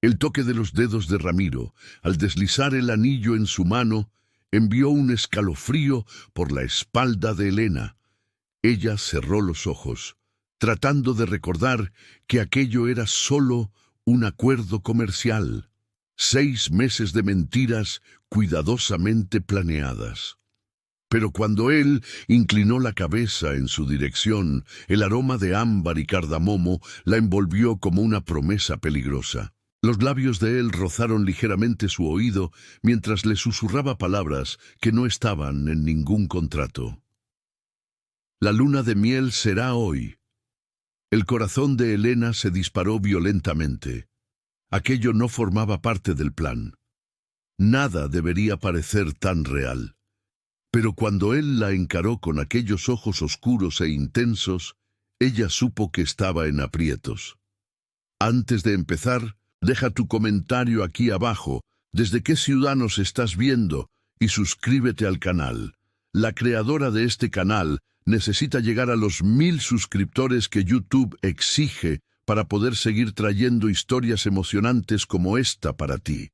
El toque de los dedos de Ramiro, al deslizar el anillo en su mano, envió un escalofrío por la espalda de Elena. Ella cerró los ojos, tratando de recordar que aquello era solo un acuerdo comercial. 6 meses de mentiras cuidadosamente planeadas. Pero cuando él inclinó la cabeza en su dirección, el aroma de ámbar y cardamomo la envolvió como una promesa peligrosa. Los labios de él rozaron ligeramente su oído mientras le susurraba palabras que no estaban en ningún contrato. La luna de miel será hoy. El corazón de Elena se disparó violentamente. Aquello no formaba parte del plan. Nada debería parecer tan real. Pero cuando él la encaró con aquellos ojos oscuros e intensos, ella supo que estaba en aprietos. Antes de empezar, deja tu comentario aquí abajo, desde qué ciudad nos estás viendo, y suscríbete al canal. La creadora de este canal necesita llegar a los 1000 suscriptores que YouTube exige para poder seguir trayendo historias emocionantes como esta para ti.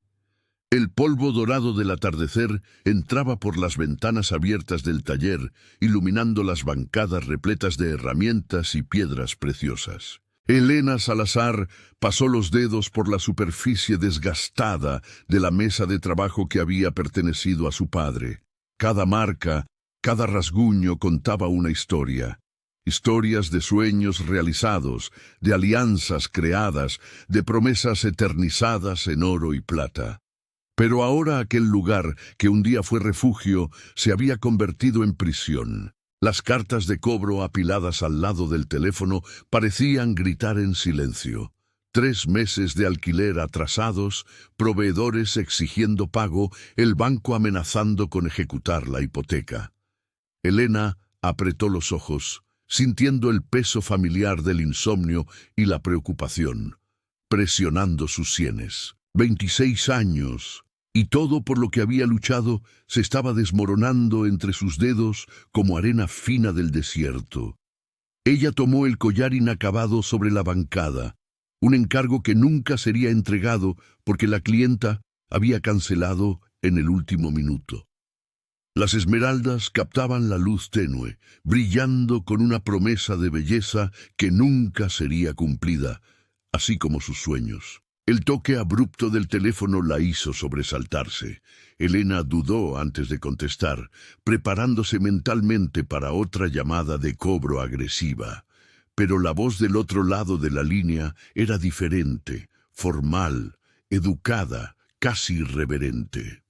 El polvo dorado del atardecer entraba por las ventanas abiertas del taller, iluminando las bancadas repletas de herramientas y piedras preciosas. Elena Salazar pasó los dedos por la superficie desgastada de la mesa de trabajo que había pertenecido a su padre. Cada marca, cada rasguño contaba una historia. Historias de sueños realizados, de alianzas creadas, de promesas eternizadas en oro y plata. Pero ahora aquel lugar, que un día fue refugio, se había convertido en prisión. Las cartas de cobro apiladas al lado del teléfono parecían gritar en silencio. 3 meses de alquiler atrasados, proveedores exigiendo pago, el banco amenazando con ejecutar la hipoteca. Elena apretó los ojos, sintiendo el peso familiar del insomnio y la preocupación, presionando sus sienes. 26 años, y todo por lo que había luchado se estaba desmoronando entre sus dedos como arena fina del desierto. Ella tomó el collar inacabado sobre la bancada, un encargo que nunca sería entregado porque la clienta había cancelado en el último minuto. Las esmeraldas captaban la luz tenue, brillando con una promesa de belleza que nunca sería cumplida, así como sus sueños. El toque abrupto del teléfono la hizo sobresaltarse. Elena dudó antes de contestar, preparándose mentalmente para otra llamada de cobro agresiva. Pero la voz del otro lado de la línea era diferente, formal, educada, casi reverente.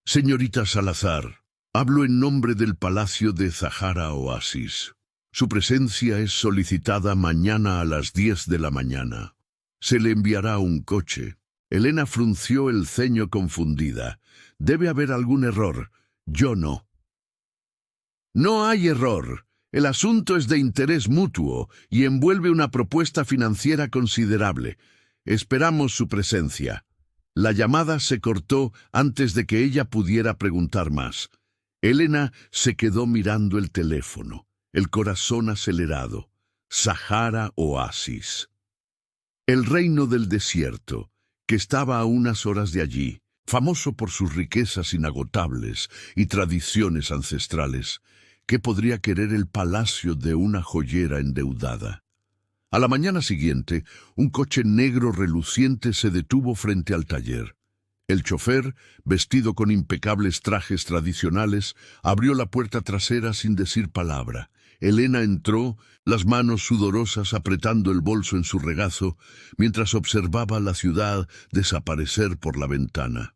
Señorita Salazar, hablo en nombre del Palacio de Zahara Oasis. Su presencia es solicitada mañana a las 10 de la mañana. Se le enviará un coche. Elena frunció el ceño confundida. Debe haber algún error. Yo no. No hay error. El asunto es de interés mutuo y envuelve una propuesta financiera considerable. Esperamos su presencia. La llamada se cortó antes de que ella pudiera preguntar más. Elena se quedó mirando el teléfono, el corazón acelerado. Zahara Oasis. El reino del desierto, que estaba a unas horas de allí, famoso por sus riquezas inagotables y tradiciones ancestrales, ¿qué podría querer el palacio de una joyera endeudada? A la mañana siguiente, un coche negro reluciente se detuvo frente al taller. El chofer, vestido con impecables trajes tradicionales, abrió la puerta trasera sin decir palabra. Elena entró, las manos sudorosas apretando el bolso en su regazo, mientras observaba la ciudad desaparecer por la ventana.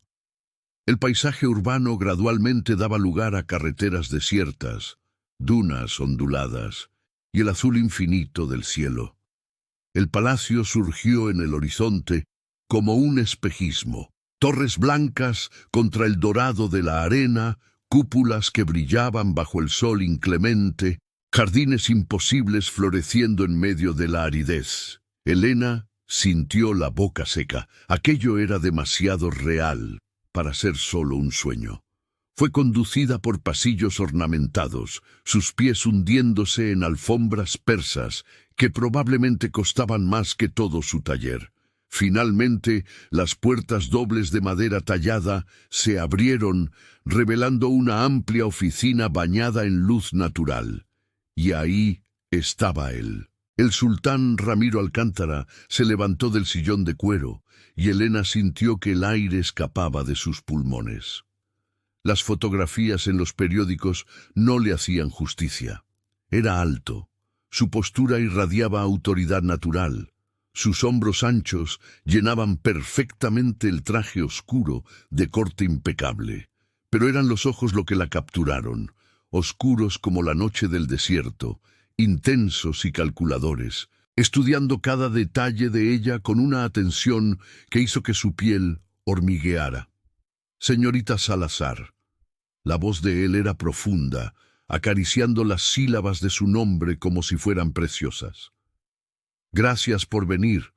El paisaje urbano gradualmente daba lugar a carreteras desiertas, dunas onduladas y el azul infinito del cielo. El palacio surgió en el horizonte como un espejismo. Torres blancas contra el dorado de la arena, cúpulas que brillaban bajo el sol inclemente, jardines imposibles floreciendo en medio de la aridez. Elena sintió la boca seca. Aquello era demasiado real para ser solo un sueño. Fue conducida por pasillos ornamentados, sus pies hundiéndose en alfombras persas que probablemente costaban más que todo su taller. Finalmente, las puertas dobles de madera tallada se abrieron, revelando una amplia oficina bañada en luz natural. Y ahí estaba él. El sultán Ramiro Alcántara se levantó del sillón de cuero, y Elena sintió que el aire escapaba de sus pulmones. Las fotografías en los periódicos no le hacían justicia. Era alto. Su postura irradiaba autoridad natural. Sus hombros anchos llenaban perfectamente el traje oscuro de corte impecable. Pero eran los ojos lo que la capturaron, oscuros como la noche del desierto, intensos y calculadores, estudiando cada detalle de ella con una atención que hizo que su piel hormigueara. Señorita Salazar. La voz de él era profunda, acariciando las sílabas de su nombre como si fueran preciosas. Gracias por venir.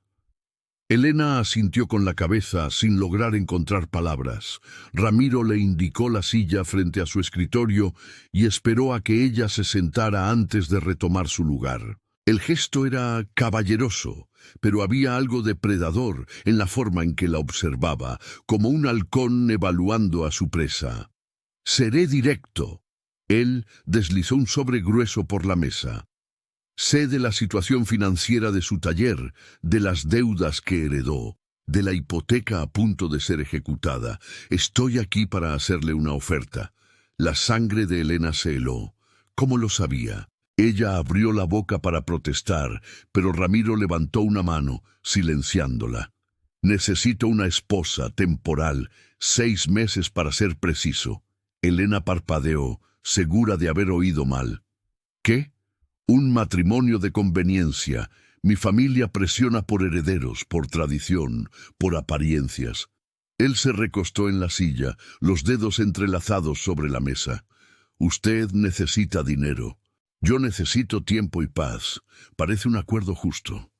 Elena asintió con la cabeza sin lograr encontrar palabras. Ramiro le indicó la silla frente a su escritorio y esperó a que ella se sentara antes de retomar su lugar. El gesto era caballeroso, pero había algo depredador en la forma en que la observaba, como un halcón evaluando a su presa. Seré directo. Él deslizó un sobre grueso por la mesa. Sé de la situación financiera de su taller, de las deudas que heredó, de la hipoteca a punto de ser ejecutada. Estoy aquí para hacerle una oferta. La sangre de Elena se heló. ¿Cómo lo sabía? Ella abrió la boca para protestar, pero Ramiro levantó una mano, silenciándola. Necesito una esposa temporal, 6 meses para ser preciso. Elena parpadeó, segura de haber oído mal. ¿Qué? Un matrimonio de conveniencia. Mi familia presiona por herederos, por tradición, por apariencias. Él se recostó en la silla, los dedos entrelazados sobre la mesa. Usted necesita dinero. Yo necesito tiempo y paz. Parece un acuerdo justo.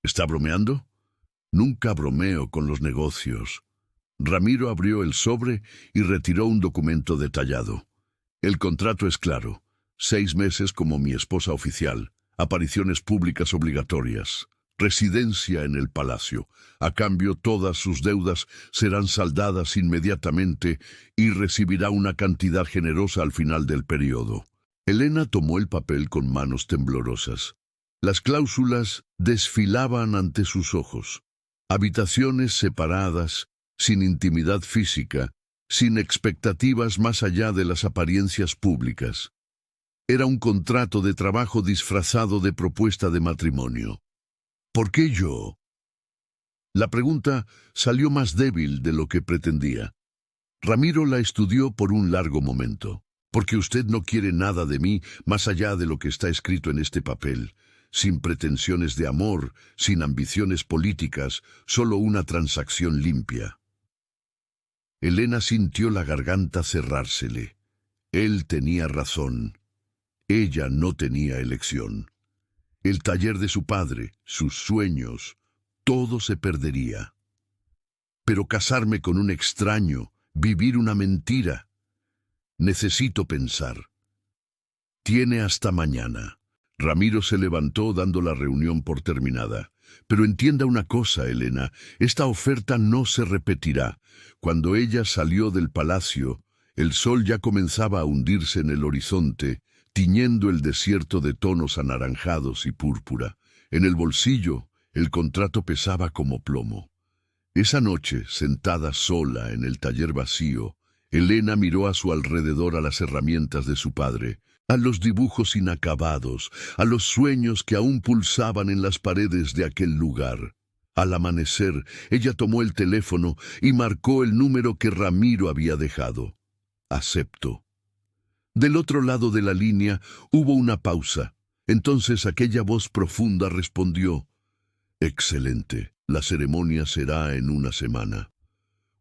¿Está bromeando? Nunca bromeo con los negocios. Ramiro abrió el sobre y retiró un documento detallado. El contrato es claro. 6 meses como mi esposa oficial, apariciones públicas obligatorias, residencia en el palacio. A cambio, todas sus deudas serán saldadas inmediatamente y recibirá una cantidad generosa al final del periodo. Elena tomó el papel con manos temblorosas. Las cláusulas desfilaban ante sus ojos. Habitaciones separadas, sin intimidad física, sin expectativas más allá de las apariencias públicas. Era un contrato de trabajo disfrazado de propuesta de matrimonio. ¿Por qué yo? La pregunta salió más débil de lo que pretendía. Ramiro la estudió por un largo momento. Porque usted no quiere nada de mí más allá de lo que está escrito en este papel. Sin pretensiones de amor, sin ambiciones políticas, solo una transacción limpia. Elena sintió la garganta cerrársele. Él tenía razón. Ella no tenía elección. El taller de su padre, sus sueños, todo se perdería. Pero casarme con un extraño, vivir una mentira. Necesito pensar. Tiene hasta mañana. Ramiro se levantó dando la reunión por terminada. Pero entienda una cosa, Elena, esta oferta no se repetirá. Cuando ella salió del palacio, el sol ya comenzaba a hundirse en el horizonte, tiñendo el desierto de tonos anaranjados y púrpura. En el bolsillo, el contrato pesaba como plomo. Esa noche, sentada sola en el taller vacío, Elena miró a su alrededor a las herramientas de su padre, a los dibujos inacabados, a los sueños que aún pulsaban en las paredes de aquel lugar. Al amanecer, ella tomó el teléfono y marcó el número que Ramiro había dejado. Acepto. Del otro lado de la línea hubo una pausa. Entonces aquella voz profunda respondió: «Excelente, la ceremonia será en una semana».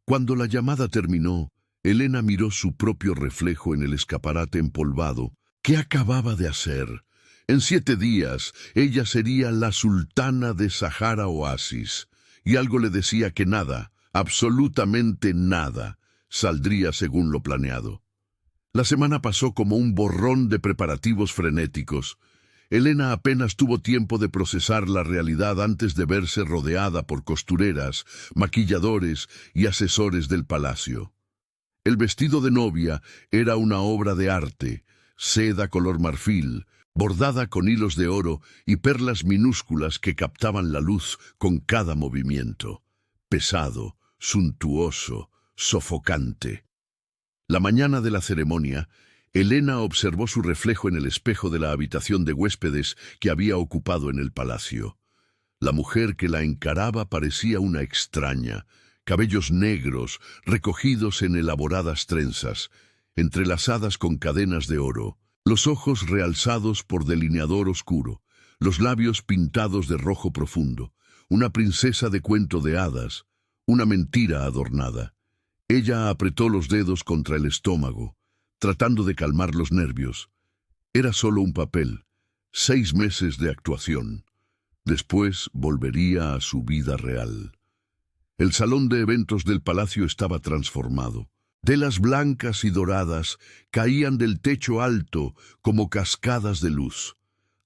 Cuando la llamada terminó, Elena miró su propio reflejo en el escaparate empolvado. ¿Qué acababa de hacer? En 7 días, ella sería la sultana de Sahara Oasis, y algo le decía que nada, absolutamente nada, saldría según lo planeado. La semana pasó como un borrón de preparativos frenéticos. Elena apenas tuvo tiempo de procesar la realidad antes de verse rodeada por costureras, maquilladores y asesores del palacio. El vestido de novia era una obra de arte, seda color marfil, bordada con hilos de oro y perlas minúsculas que captaban la luz con cada movimiento. Pesado, suntuoso, sofocante. La mañana de la ceremonia, Elena observó su reflejo en el espejo de la habitación de huéspedes que había ocupado en el palacio. La mujer que la encaraba parecía una extraña, cabellos negros recogidos en elaboradas trenzas, entrelazadas con cadenas de oro, los ojos realzados por delineador oscuro, los labios pintados de rojo profundo, una princesa de cuento de hadas, una mentira adornada. Ella apretó los dedos contra el estómago, tratando de calmar los nervios. Era solo un papel, 6 meses de actuación. Después volvería a su vida real. El salón de eventos del palacio estaba transformado. Telas blancas y doradas caían del techo alto como cascadas de luz.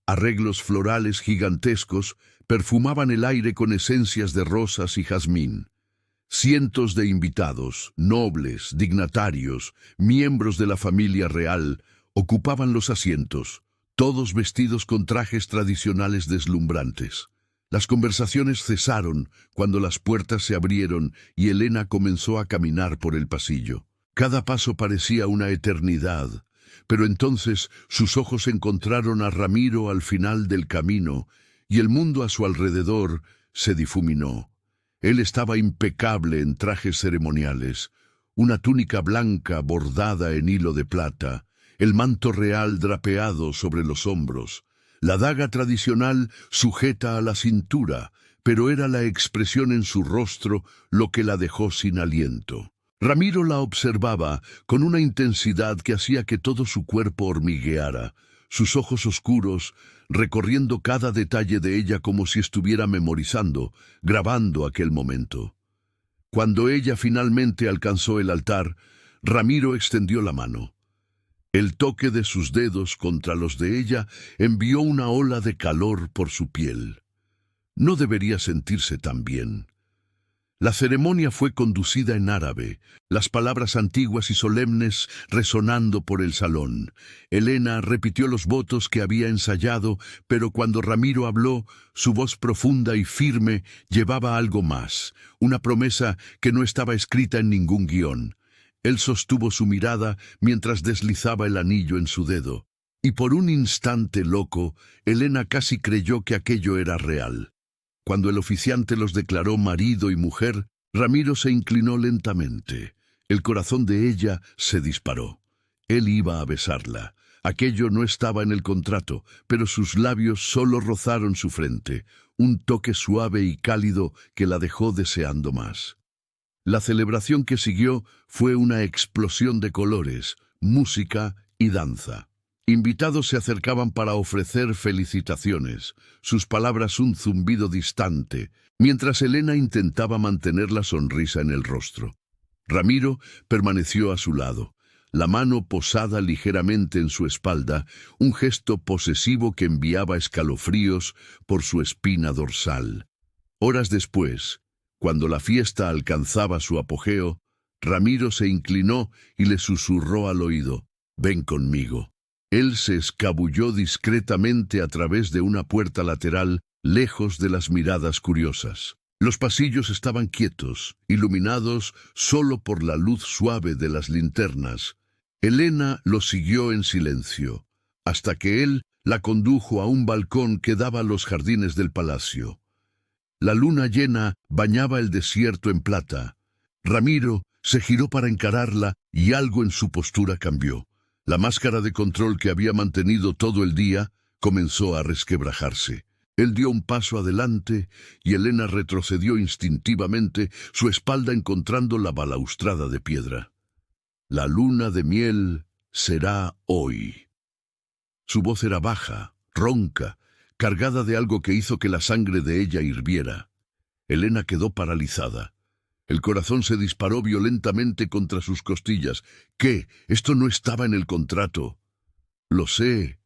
Arreglos florales gigantescos perfumaban el aire con esencias de rosas y jazmín. Cientos de invitados, nobles, dignatarios, miembros de la familia real, ocupaban los asientos, todos vestidos con trajes tradicionales deslumbrantes. Las conversaciones cesaron cuando las puertas se abrieron y Elena comenzó a caminar por el pasillo. Cada paso parecía una eternidad, pero entonces sus ojos encontraron a Ramiro al final del camino y el mundo a su alrededor se difuminó. Él estaba impecable en trajes ceremoniales, una túnica blanca bordada en hilo de plata, el manto real drapeado sobre los hombros, la daga tradicional sujeta a la cintura, pero era la expresión en su rostro lo que la dejó sin aliento. Ramiro la observaba con una intensidad que hacía que todo su cuerpo hormigueara, sus ojos oscuros recorriendo cada detalle de ella como si estuviera memorizando, grabando aquel momento. Cuando ella finalmente alcanzó el altar, Ramiro extendió la mano. El toque de sus dedos contra los de ella envió una ola de calor por su piel. No debería sentirse tan bien. La ceremonia fue conducida en árabe, las palabras antiguas y solemnes resonando por el salón. Elena repitió los votos que había ensayado, pero cuando Ramiro habló, su voz profunda y firme llevaba algo más, una promesa que no estaba escrita en ningún guión. Él sostuvo su mirada mientras deslizaba el anillo en su dedo, y por un instante loco, Elena casi creyó que aquello era real. Cuando el oficiante los declaró marido y mujer, Ramiro se inclinó lentamente. El corazón de ella se disparó. Él iba a besarla. Aquello no estaba en el contrato, pero sus labios solo rozaron su frente, un toque suave y cálido que la dejó deseando más. La celebración que siguió fue una explosión de colores, música y danza. Invitados se acercaban para ofrecer felicitaciones, sus palabras un zumbido distante, mientras Elena intentaba mantener la sonrisa en el rostro. Ramiro permaneció a su lado, la mano posada ligeramente en su espalda, un gesto posesivo que enviaba escalofríos por su espina dorsal. Horas después, cuando la fiesta alcanzaba su apogeo, Ramiro se inclinó y le susurró al oído: «Ven conmigo». Él se escabulló discretamente a través de una puerta lateral, lejos de las miradas curiosas. Los pasillos estaban quietos, iluminados solo por la luz suave de las linternas. Elena lo siguió en silencio, hasta que él la condujo a un balcón que daba a los jardines del palacio. La luna llena bañaba el desierto en plata. Ramiro se giró para encararla y algo en su postura cambió. La máscara de control que había mantenido todo el día comenzó a resquebrajarse. Él dio un paso adelante y Elena retrocedió instintivamente, su espalda encontrando la balaustrada de piedra. La luna de miel será hoy. Su voz era baja, ronca, cargada de algo que hizo que la sangre de ella hirviera. Elena quedó paralizada. El corazón se disparó violentamente contra sus costillas. ¿Qué? Esto no estaba en el contrato. Lo sé.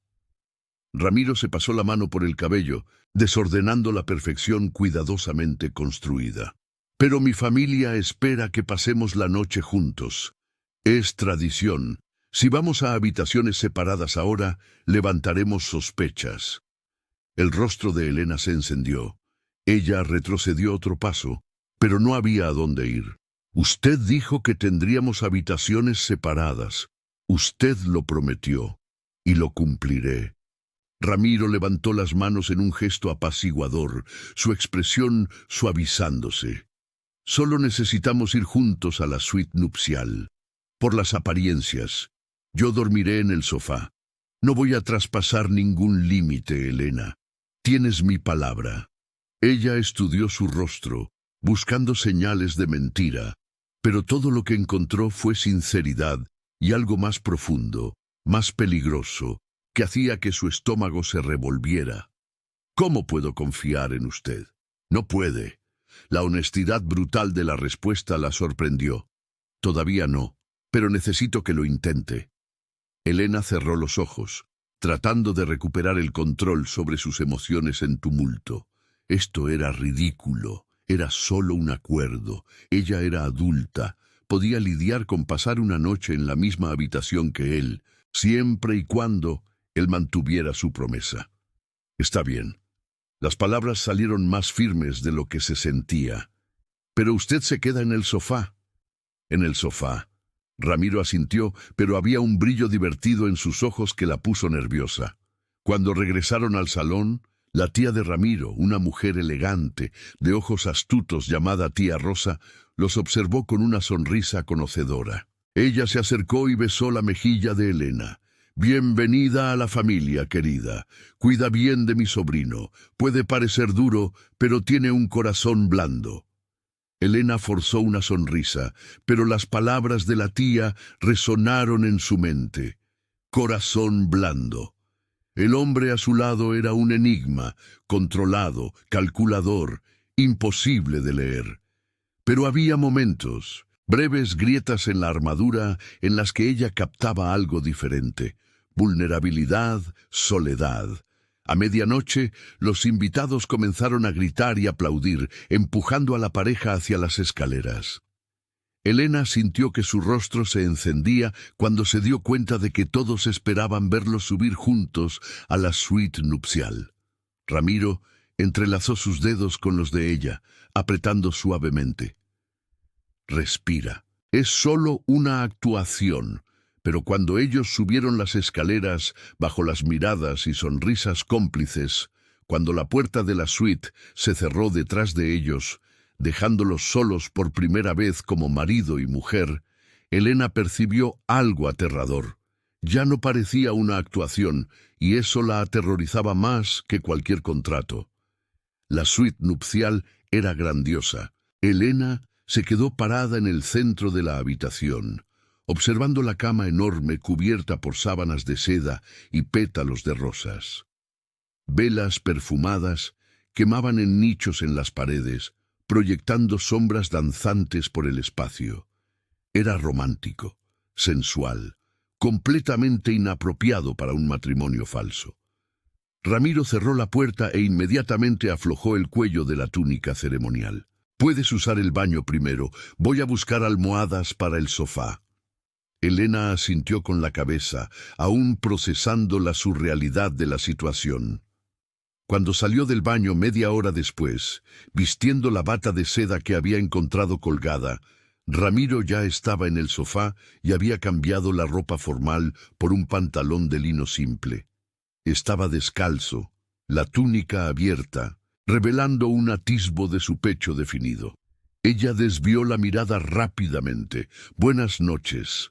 Ramiro se pasó la mano por el cabello, desordenando la perfección cuidadosamente construida. Pero mi familia espera que pasemos la noche juntos. Es tradición. Si vamos a habitaciones separadas ahora, levantaremos sospechas. El rostro de Elena se encendió. Ella retrocedió otro paso, pero no había a dónde ir. Usted dijo que tendríamos habitaciones separadas. Usted lo prometió, y lo cumpliré. Ramiro levantó las manos en un gesto apaciguador, su expresión suavizándose. Solo necesitamos ir juntos a la suite nupcial. Por las apariencias, yo dormiré en el sofá. No voy a traspasar ningún límite, Elena. Tienes mi palabra. Ella estudió su rostro, buscando señales de mentira, pero todo lo que encontró fue sinceridad y algo más profundo, más peligroso, que hacía que su estómago se revolviera. ¿Cómo puedo confiar en usted? No puede. La honestidad brutal de la respuesta la sorprendió. Todavía no, pero necesito que lo intente. Elena cerró los ojos, tratando de recuperar el control sobre sus emociones en tumulto. Esto era ridículo, era solo un acuerdo. Ella era adulta, podía lidiar con pasar una noche en la misma habitación que él, siempre y cuando él mantuviera su promesa. Está bien. Las palabras salieron más firmes de lo que se sentía. Pero usted se queda en el sofá. En el sofá. Ramiro asintió, pero había un brillo divertido en sus ojos que la puso nerviosa. Cuando regresaron al salón, la tía de Ramiro, una mujer elegante, de ojos astutos llamada tía Rosa, los observó con una sonrisa conocedora. Ella se acercó y besó la mejilla de Elena. Bienvenida a la familia, querida. Cuida bien de mi sobrino. Puede parecer duro, pero tiene un corazón blando. Elena forzó una sonrisa, pero las palabras de la tía resonaron en su mente. Corazón blando. El hombre a su lado era un enigma, controlado, calculador, imposible de leer. Pero había momentos, breves grietas en la armadura en las que ella captaba algo diferente. Vulnerabilidad, soledad. A medianoche, los invitados comenzaron a gritar y aplaudir, empujando a la pareja hacia las escaleras. Elena sintió que su rostro se encendía cuando se dio cuenta de que todos esperaban verlos subir juntos a la suite nupcial. Ramiro entrelazó sus dedos con los de ella, apretando suavemente. Respira. Es solo una actuación. Pero cuando ellos subieron las escaleras, bajo las miradas y sonrisas cómplices, cuando la puerta de la suite se cerró detrás de ellos, dejándolos solos por primera vez como marido y mujer, Elena percibió algo aterrador. Ya no parecía una actuación, y eso la aterrorizaba más que cualquier contrato. La suite nupcial era grandiosa. Elena se quedó parada en el centro de la habitación, observando la cama enorme cubierta por sábanas de seda y pétalos de rosas. Velas perfumadas quemaban en nichos en las paredes, proyectando sombras danzantes por el espacio. Era romántico, sensual, completamente inapropiado para un matrimonio falso. Ramiro cerró la puerta e inmediatamente aflojó el cuello de la túnica ceremonial. «Puedes usar el baño primero. Voy a buscar almohadas para el sofá». Elena asintió con la cabeza, aún procesando la surrealidad de la situación. Cuando salió del baño media hora después, vistiendo la bata de seda que había encontrado colgada, Ramiro ya estaba en el sofá y había cambiado la ropa formal por un pantalón de lino simple. Estaba descalzo, la túnica abierta, revelando un atisbo de su pecho definido. Ella desvió la mirada rápidamente. «Buenas noches».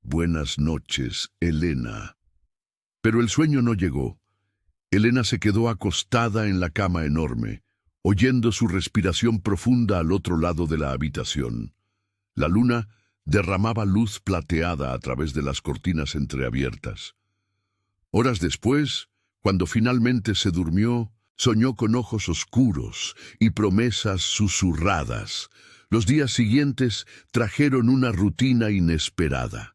«Buenas noches, Elena». Pero el sueño no llegó. Elena se quedó acostada en la cama enorme, oyendo su respiración profunda al otro lado de la habitación. La luna derramaba luz plateada a través de las cortinas entreabiertas. Horas después, cuando finalmente se durmió, soñó con ojos oscuros y promesas susurradas. Los días siguientes trajeron una rutina inesperada.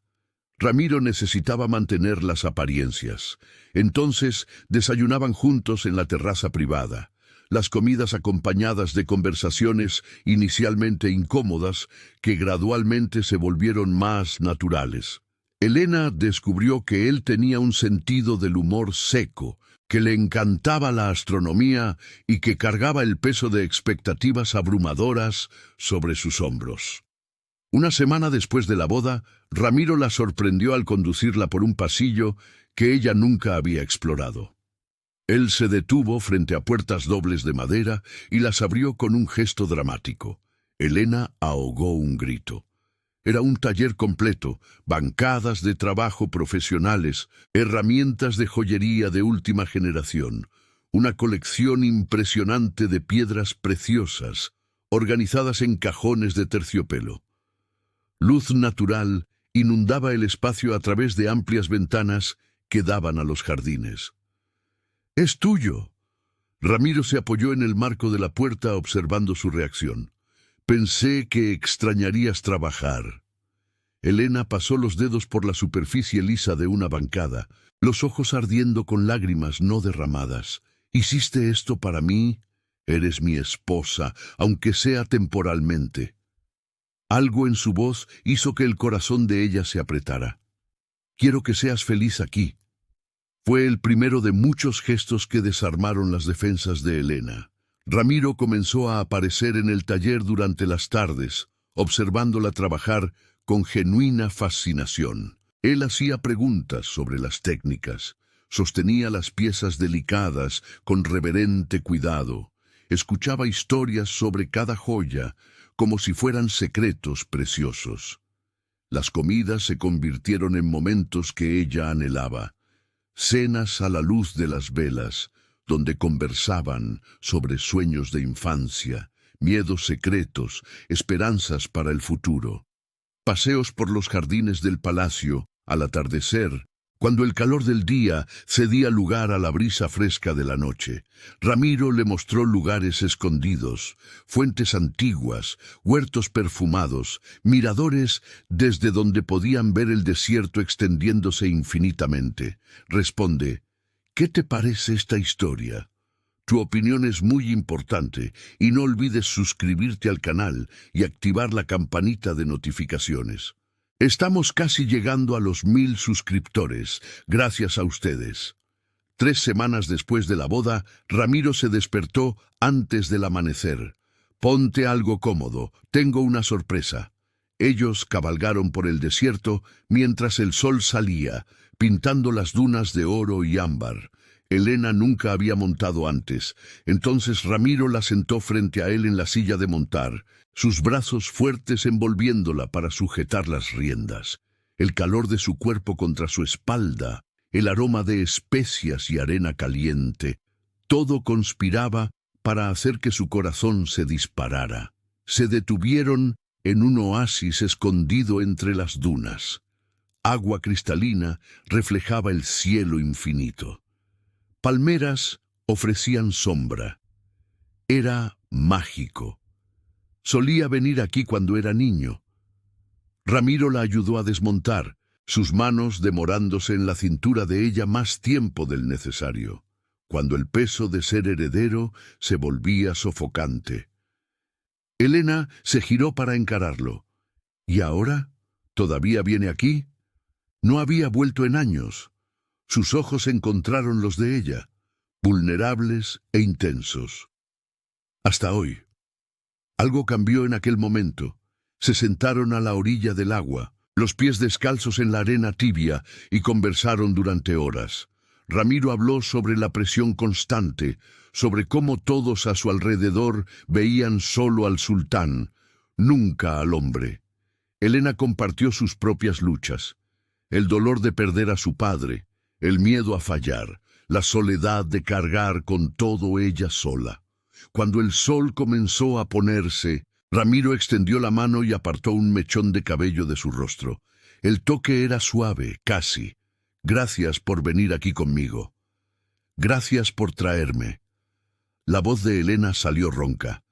Ramiro necesitaba mantener las apariencias. Entonces desayunaban juntos en la terraza privada. Las comidas acompañadas de conversaciones inicialmente incómodas que gradualmente se volvieron más naturales. Elena descubrió que él tenía un sentido del humor seco, que le encantaba la astronomía y que cargaba el peso de expectativas abrumadoras sobre sus hombros. Una semana después de la boda, Ramiro la sorprendió al conducirla por un pasillo que ella nunca había explorado. Él se detuvo frente a puertas dobles de madera y las abrió con un gesto dramático. Elena ahogó un grito. Era un taller completo, bancadas de trabajo profesionales, herramientas de joyería de última generación, una colección impresionante de piedras preciosas, organizadas en cajones de terciopelo. Luz natural inundaba el espacio a través de amplias ventanas que daban a los jardines. «¡Es tuyo!». Ramiro se apoyó en el marco de la puerta observando su reacción. «Pensé que extrañarías trabajar». Elena pasó los dedos por la superficie lisa de una bancada, los ojos ardiendo con lágrimas no derramadas. «¿Hiciste esto para mí? Eres mi esposa, aunque sea temporalmente». Algo en su voz hizo que el corazón de ella se apretara. «Quiero que seas feliz aquí». Fue el primero de muchos gestos que desarmaron las defensas de Elena. Ramiro comenzó a aparecer en el taller durante las tardes, observándola trabajar con genuina fascinación. Él hacía preguntas sobre las técnicas, sostenía las piezas delicadas con reverente cuidado, escuchaba historias sobre cada joya, como si fueran secretos preciosos. Las comidas se convirtieron en momentos que ella anhelaba, cenas a la luz de las velas, donde conversaban sobre sueños de infancia, miedos secretos, esperanzas para el futuro. Paseos por los jardines del palacio, al atardecer, cuando el calor del día cedía lugar a la brisa fresca de la noche. Ramiro le mostró lugares escondidos, fuentes antiguas, huertos perfumados, miradores desde donde podían ver el desierto extendiéndose infinitamente. Responde, ¿qué te parece esta historia? Tu opinión es muy importante y no olvides suscribirte al canal y activar la campanita de notificaciones. Estamos casi llegando a los 1000 suscriptores, gracias a ustedes. 3 semanas después de la boda, Ramiro se despertó antes del amanecer. Ponte algo cómodo, tengo una sorpresa. Ellos cabalgaron por el desierto mientras el sol salía, pintando las dunas de oro y ámbar. Elena nunca había montado antes, entonces Ramiro la sentó frente a él en la silla de montar, sus brazos fuertes envolviéndola para sujetar las riendas, el calor de su cuerpo contra su espalda, el aroma de especias y arena caliente, todo conspiraba para hacer que su corazón se disparara. Se detuvieron en un oasis escondido entre las dunas. Agua cristalina reflejaba el cielo infinito. Palmeras ofrecían sombra. Era mágico. Solía venir aquí cuando era niño. Ramiro la ayudó a desmontar, sus manos demorándose en la cintura de ella más tiempo del necesario, cuando el peso de ser heredero se volvía sofocante. Elena se giró para encararlo. ¿Y ahora? ¿Todavía viene aquí? No había vuelto en años. Sus ojos encontraron los de ella, vulnerables e intensos. Hasta hoy. Algo cambió en aquel momento. Se sentaron a la orilla del agua, los pies descalzos en la arena tibia, y conversaron durante horas. Ramiro habló sobre la presión constante, sobre cómo todos a su alrededor veían solo al sultán, nunca al hombre. Elena compartió sus propias luchas, el dolor de perder a su padre, el miedo a fallar, la soledad de cargar con todo ella sola. Cuando el sol comenzó a ponerse, Ramiro extendió la mano y apartó un mechón de cabello de su rostro. El toque era suave, casi. Gracias por venir aquí conmigo. Gracias por traerme. La voz de Elena salió ronca.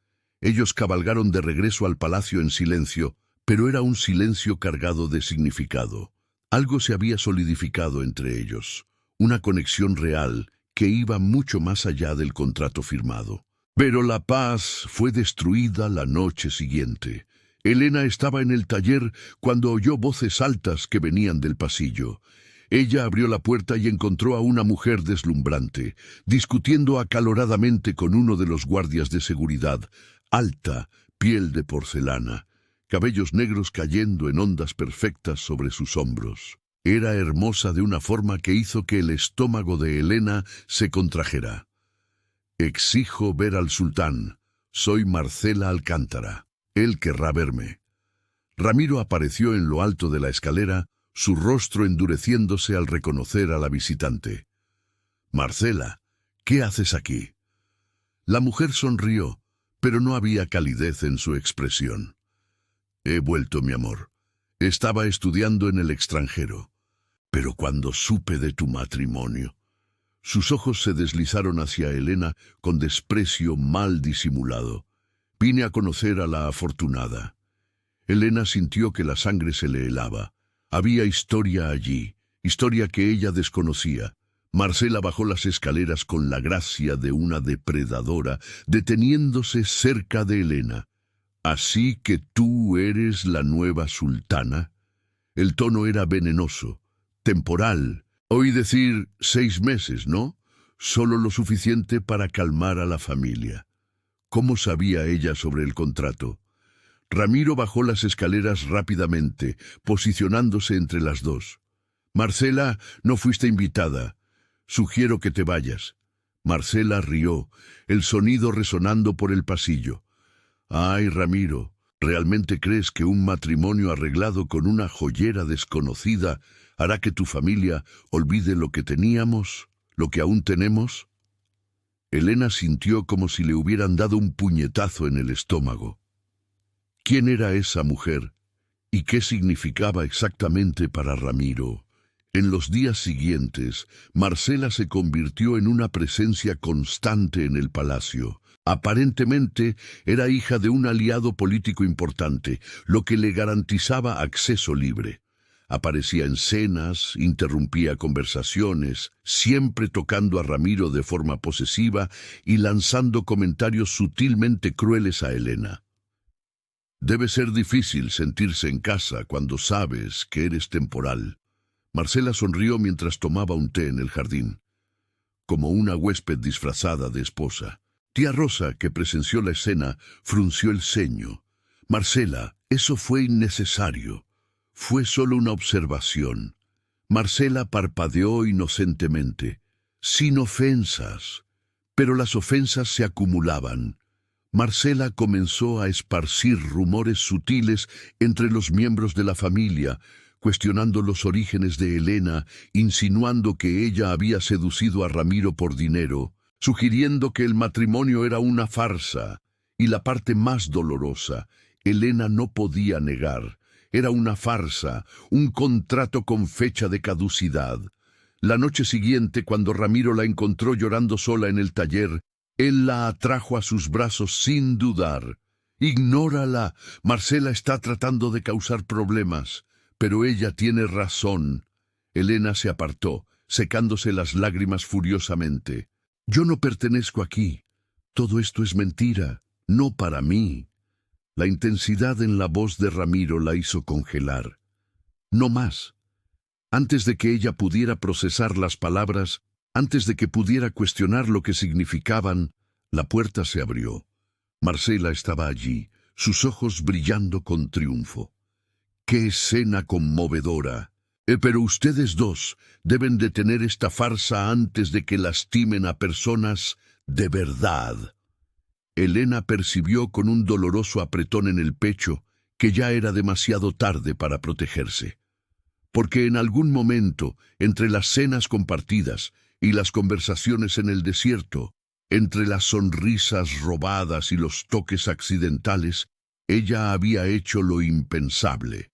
Ellos cabalgaron de regreso al palacio en silencio, pero era un silencio cargado de significado. Algo se había solidificado entre ellos, una conexión real que iba mucho más allá del contrato firmado. Pero la paz fue destruida la noche siguiente. Elena estaba en el taller cuando oyó voces altas que venían del pasillo. Ella abrió la puerta y encontró a una mujer deslumbrante, discutiendo acaloradamente con uno de los guardias de seguridad, alta, piel de porcelana, cabellos negros cayendo en ondas perfectas sobre sus hombros. Era hermosa de una forma que hizo que el estómago de Elena se contrajera. «Exijo ver al sultán. Soy Marcela Alcántara. Él querrá verme». Ramiro apareció en lo alto de la escalera, su rostro endureciéndose al reconocer a la visitante. «Marcela, ¿qué haces aquí?» La mujer sonrió, pero no había calidez en su expresión. «He vuelto, mi amor. Estaba estudiando en el extranjero. Pero cuando supe de tu matrimonio...» Sus ojos se deslizaron hacia Elena con desprecio mal disimulado. «Vine a conocer a la afortunada». Elena sintió que la sangre se le helaba. Había historia allí, historia que ella desconocía. Marcela bajó las escaleras con la gracia de una depredadora, deteniéndose cerca de Elena. «¿Así que tú eres la nueva sultana?» El tono era venenoso, temporal. Oí decir 6 meses, ¿no? Solo lo suficiente para calmar a la familia. ¿Cómo sabía ella sobre el contrato? Ramiro bajó las escaleras rápidamente, posicionándose entre las dos. «Marcela, no fuiste invitada. Sugiero que te vayas». Marcela rió, el sonido resonando por el pasillo. «Ay, Ramiro, ¿realmente crees que un matrimonio arreglado con una joyera desconocida hará que tu familia olvide lo que teníamos, lo que aún tenemos?» Elena sintió como si le hubieran dado un puñetazo en el estómago. ¿Quién era esa mujer? ¿Y qué significaba exactamente para Ramiro? En los días siguientes, Marcela se convirtió en una presencia constante en el palacio. Aparentemente era hija de un aliado político importante, lo que le garantizaba acceso libre. Aparecía en cenas, interrumpía conversaciones, siempre tocando a Ramiro de forma posesiva y lanzando comentarios sutilmente crueles a Elena. «Debe ser difícil sentirse en casa cuando sabes que eres temporal». Marcela sonrió mientras tomaba un té en el jardín, como una huésped disfrazada de esposa. Tía Rosa, que presenció la escena, frunció el ceño. «Marcela, eso fue innecesario. Fue solo una observación». Marcela parpadeó inocentemente. «Sin ofensas». Pero las ofensas se acumulaban. Marcela comenzó a esparcir rumores sutiles entre los miembros de la familia, cuestionando los orígenes de Elena, insinuando que ella había seducido a Ramiro por dinero, sugiriendo que el matrimonio era una farsa, y la parte más dolorosa, Elena no podía negar. Era una farsa, un contrato con fecha de caducidad. La noche siguiente, cuando Ramiro la encontró llorando sola en el taller, él la atrajo a sus brazos sin dudar. «Ignórala, Marcela está tratando de causar problemas, pero ella tiene razón». Elena se apartó, secándose las lágrimas furiosamente. «Yo no pertenezco aquí. Todo esto es mentira, no para mí». La intensidad en la voz de Ramiro la hizo congelar. «No más». Antes de que ella pudiera procesar las palabras, antes de que pudiera cuestionar lo que significaban, la puerta se abrió. Marcela estaba allí, sus ojos brillando con triunfo. ¡Qué escena conmovedora! Pero ustedes dos deben detener esta farsa antes de que lastimen a personas de verdad». Elena percibió con un doloroso apretón en el pecho que ya era demasiado tarde para protegerse. Porque en algún momento, entre las cenas compartidas y las conversaciones en el desierto, entre las sonrisas robadas y los toques accidentales, ella había hecho lo impensable.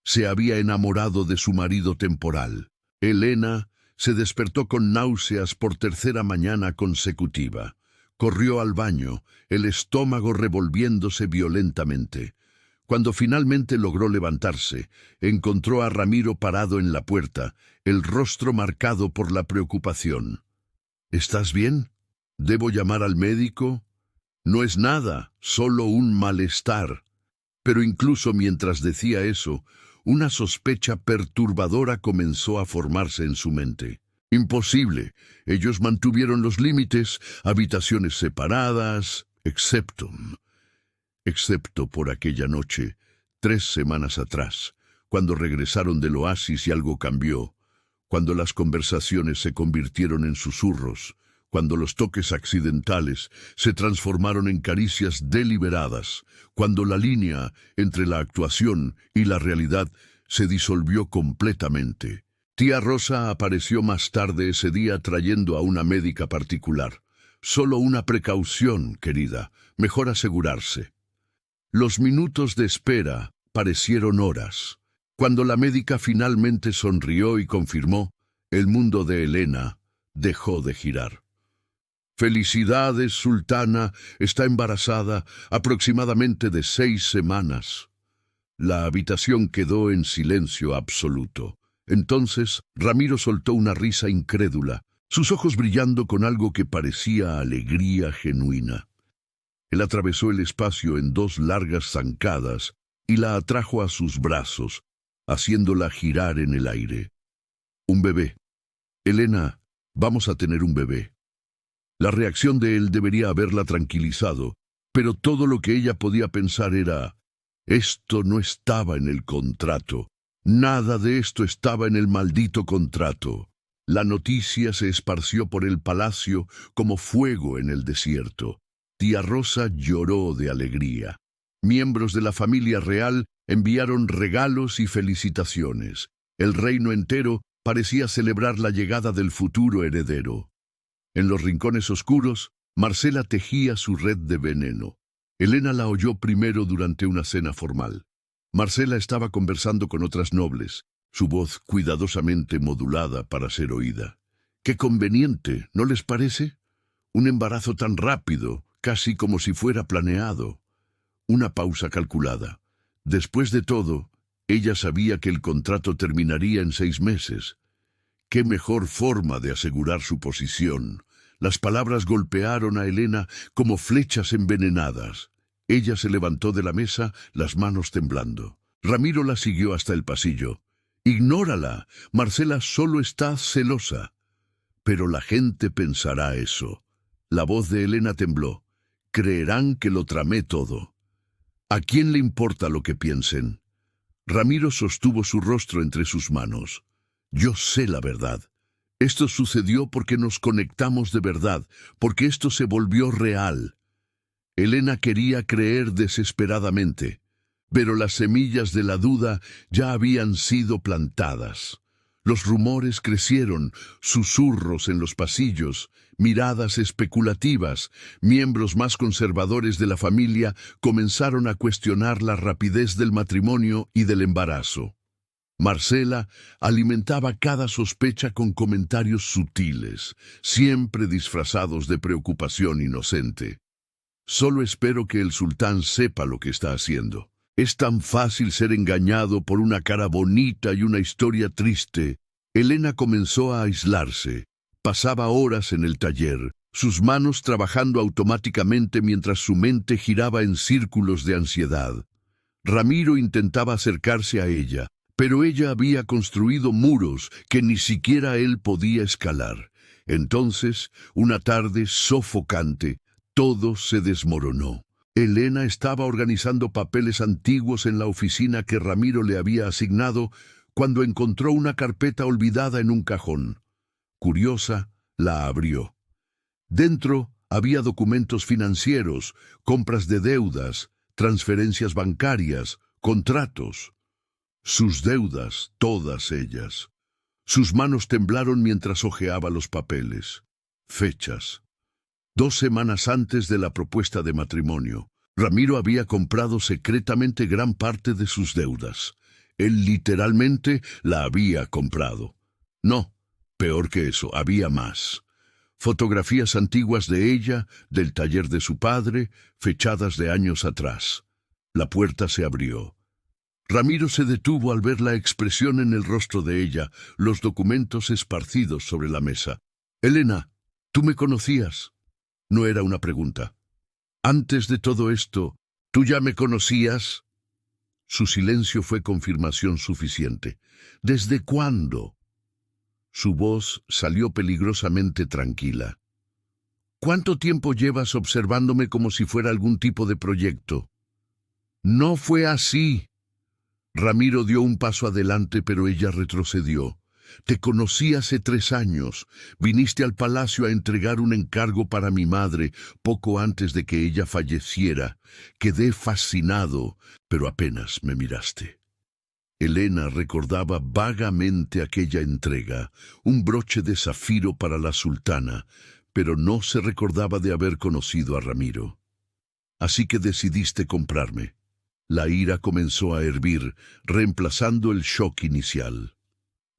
Se había enamorado de su marido temporal. Elena se despertó con náuseas por tercera mañana consecutiva. Corrió al baño, el estómago revolviéndose violentamente. Cuando finalmente logró levantarse, encontró a Ramiro parado en la puerta, el rostro marcado por la preocupación. ¿Estás bien? ¿Debo llamar al médico? No es nada, solo un malestar. Pero incluso mientras decía eso, una sospecha perturbadora comenzó a formarse en su mente. Imposible. Ellos mantuvieron los límites, habitaciones separadas, excepto por aquella noche, 3 semanas atrás, cuando regresaron del oasis y algo cambió, cuando las conversaciones se convirtieron en susurros, cuando los toques accidentales se transformaron en caricias deliberadas, cuando la línea entre la actuación y la realidad se disolvió completamente. Tía Rosa apareció más tarde ese día trayendo a una médica particular. Solo una precaución, querida, mejor asegurarse. Los minutos de espera parecieron horas. Cuando la médica finalmente sonrió y confirmó, el mundo de Elena dejó de girar. Felicidades, sultana, está embarazada aproximadamente de 6 semanas. La habitación quedó en silencio absoluto. Entonces, Ramiro soltó una risa incrédula, sus ojos brillando con algo que parecía alegría genuina. Él atravesó el espacio en 2 largas zancadas y la atrajo a sus brazos, haciéndola girar en el aire. Un bebé. Elena, vamos a tener un bebé. La reacción de él debería haberla tranquilizado, pero todo lo que ella podía pensar era: esto no estaba en el contrato. Nada de esto estaba en el maldito contrato. La noticia se esparció por el palacio como fuego en el desierto. Tía Rosa lloró de alegría. Miembros de la familia real enviaron regalos y felicitaciones. El reino entero parecía celebrar la llegada del futuro heredero. En los rincones oscuros, Marcela tejía su red de veneno. Elena la oyó primero durante una cena formal. Marcela estaba conversando con otras nobles, su voz cuidadosamente modulada para ser oída. ¡Qué conveniente! ¿No les parece? Un embarazo tan rápido, casi como si fuera planeado. Una pausa calculada. Después de todo, ella sabía que el contrato terminaría en 6 meses. ¡Qué mejor forma de asegurar su posición! Las palabras golpearon a Elena como flechas envenenadas. Ella se levantó de la mesa, las manos temblando. Ramiro la siguió hasta el pasillo. «Ignórala. Marcela solo está celosa». «Pero la gente pensará eso». La voz de Elena tembló. «Creerán que lo tramé todo». «¿A quién le importa lo que piensen?» Ramiro sostuvo su rostro entre sus manos. «Yo sé la verdad. Esto sucedió porque nos conectamos de verdad, porque esto se volvió real». Elena quería creer desesperadamente, pero las semillas de la duda ya habían sido plantadas. Los rumores crecieron, susurros en los pasillos, miradas especulativas. Miembros más conservadores de la familia comenzaron a cuestionar la rapidez del matrimonio y del embarazo. Marcela alimentaba cada sospecha con comentarios sutiles, siempre disfrazados de preocupación inocente. «Solo espero que el sultán sepa lo que está haciendo. Es tan fácil ser engañado por una cara bonita y una historia triste». Elena comenzó a aislarse. Pasaba horas en el taller, sus manos trabajando automáticamente mientras su mente giraba en círculos de ansiedad. Ramiro intentaba acercarse a ella, pero ella había construido muros que ni siquiera él podía escalar. Entonces, una tarde sofocante, todo se desmoronó. Elena estaba organizando papeles antiguos en la oficina que Ramiro le había asignado cuando encontró una carpeta olvidada en un cajón. Curiosa, la abrió. Dentro había documentos financieros, compras de deudas, transferencias bancarias, contratos. Sus deudas, todas ellas. Sus manos temblaron mientras hojeaba los papeles. Fechas. 2 semanas antes de la propuesta de matrimonio, Ramiro había comprado secretamente gran parte de sus deudas. Él literalmente la había comprado. No, peor que eso, había más. Fotografías antiguas de ella, del taller de su padre, fechadas de años atrás. La puerta se abrió. Ramiro se detuvo al ver la expresión en el rostro de ella, los documentos esparcidos sobre la mesa. «Elena, ¿tú me conocías?» No era una pregunta. «Antes de todo esto, ¿tú ya me conocías?» Su silencio fue confirmación suficiente. «¿Desde cuándo?» Su voz salió peligrosamente tranquila. «¿Cuánto tiempo llevas observándome como si fuera algún tipo de proyecto?» «No fue así». Ramiro dio un paso adelante, pero ella retrocedió. «Te conocí hace 3 años. Viniste al palacio a entregar un encargo para mi madre poco antes de que ella falleciera. Quedé fascinado, pero apenas me miraste». Elena recordaba vagamente aquella entrega, un broche de zafiro para la sultana, pero no se recordaba de haber conocido a Ramiro. «Así que decidiste comprarme». La ira comenzó a hervir, reemplazando el shock inicial.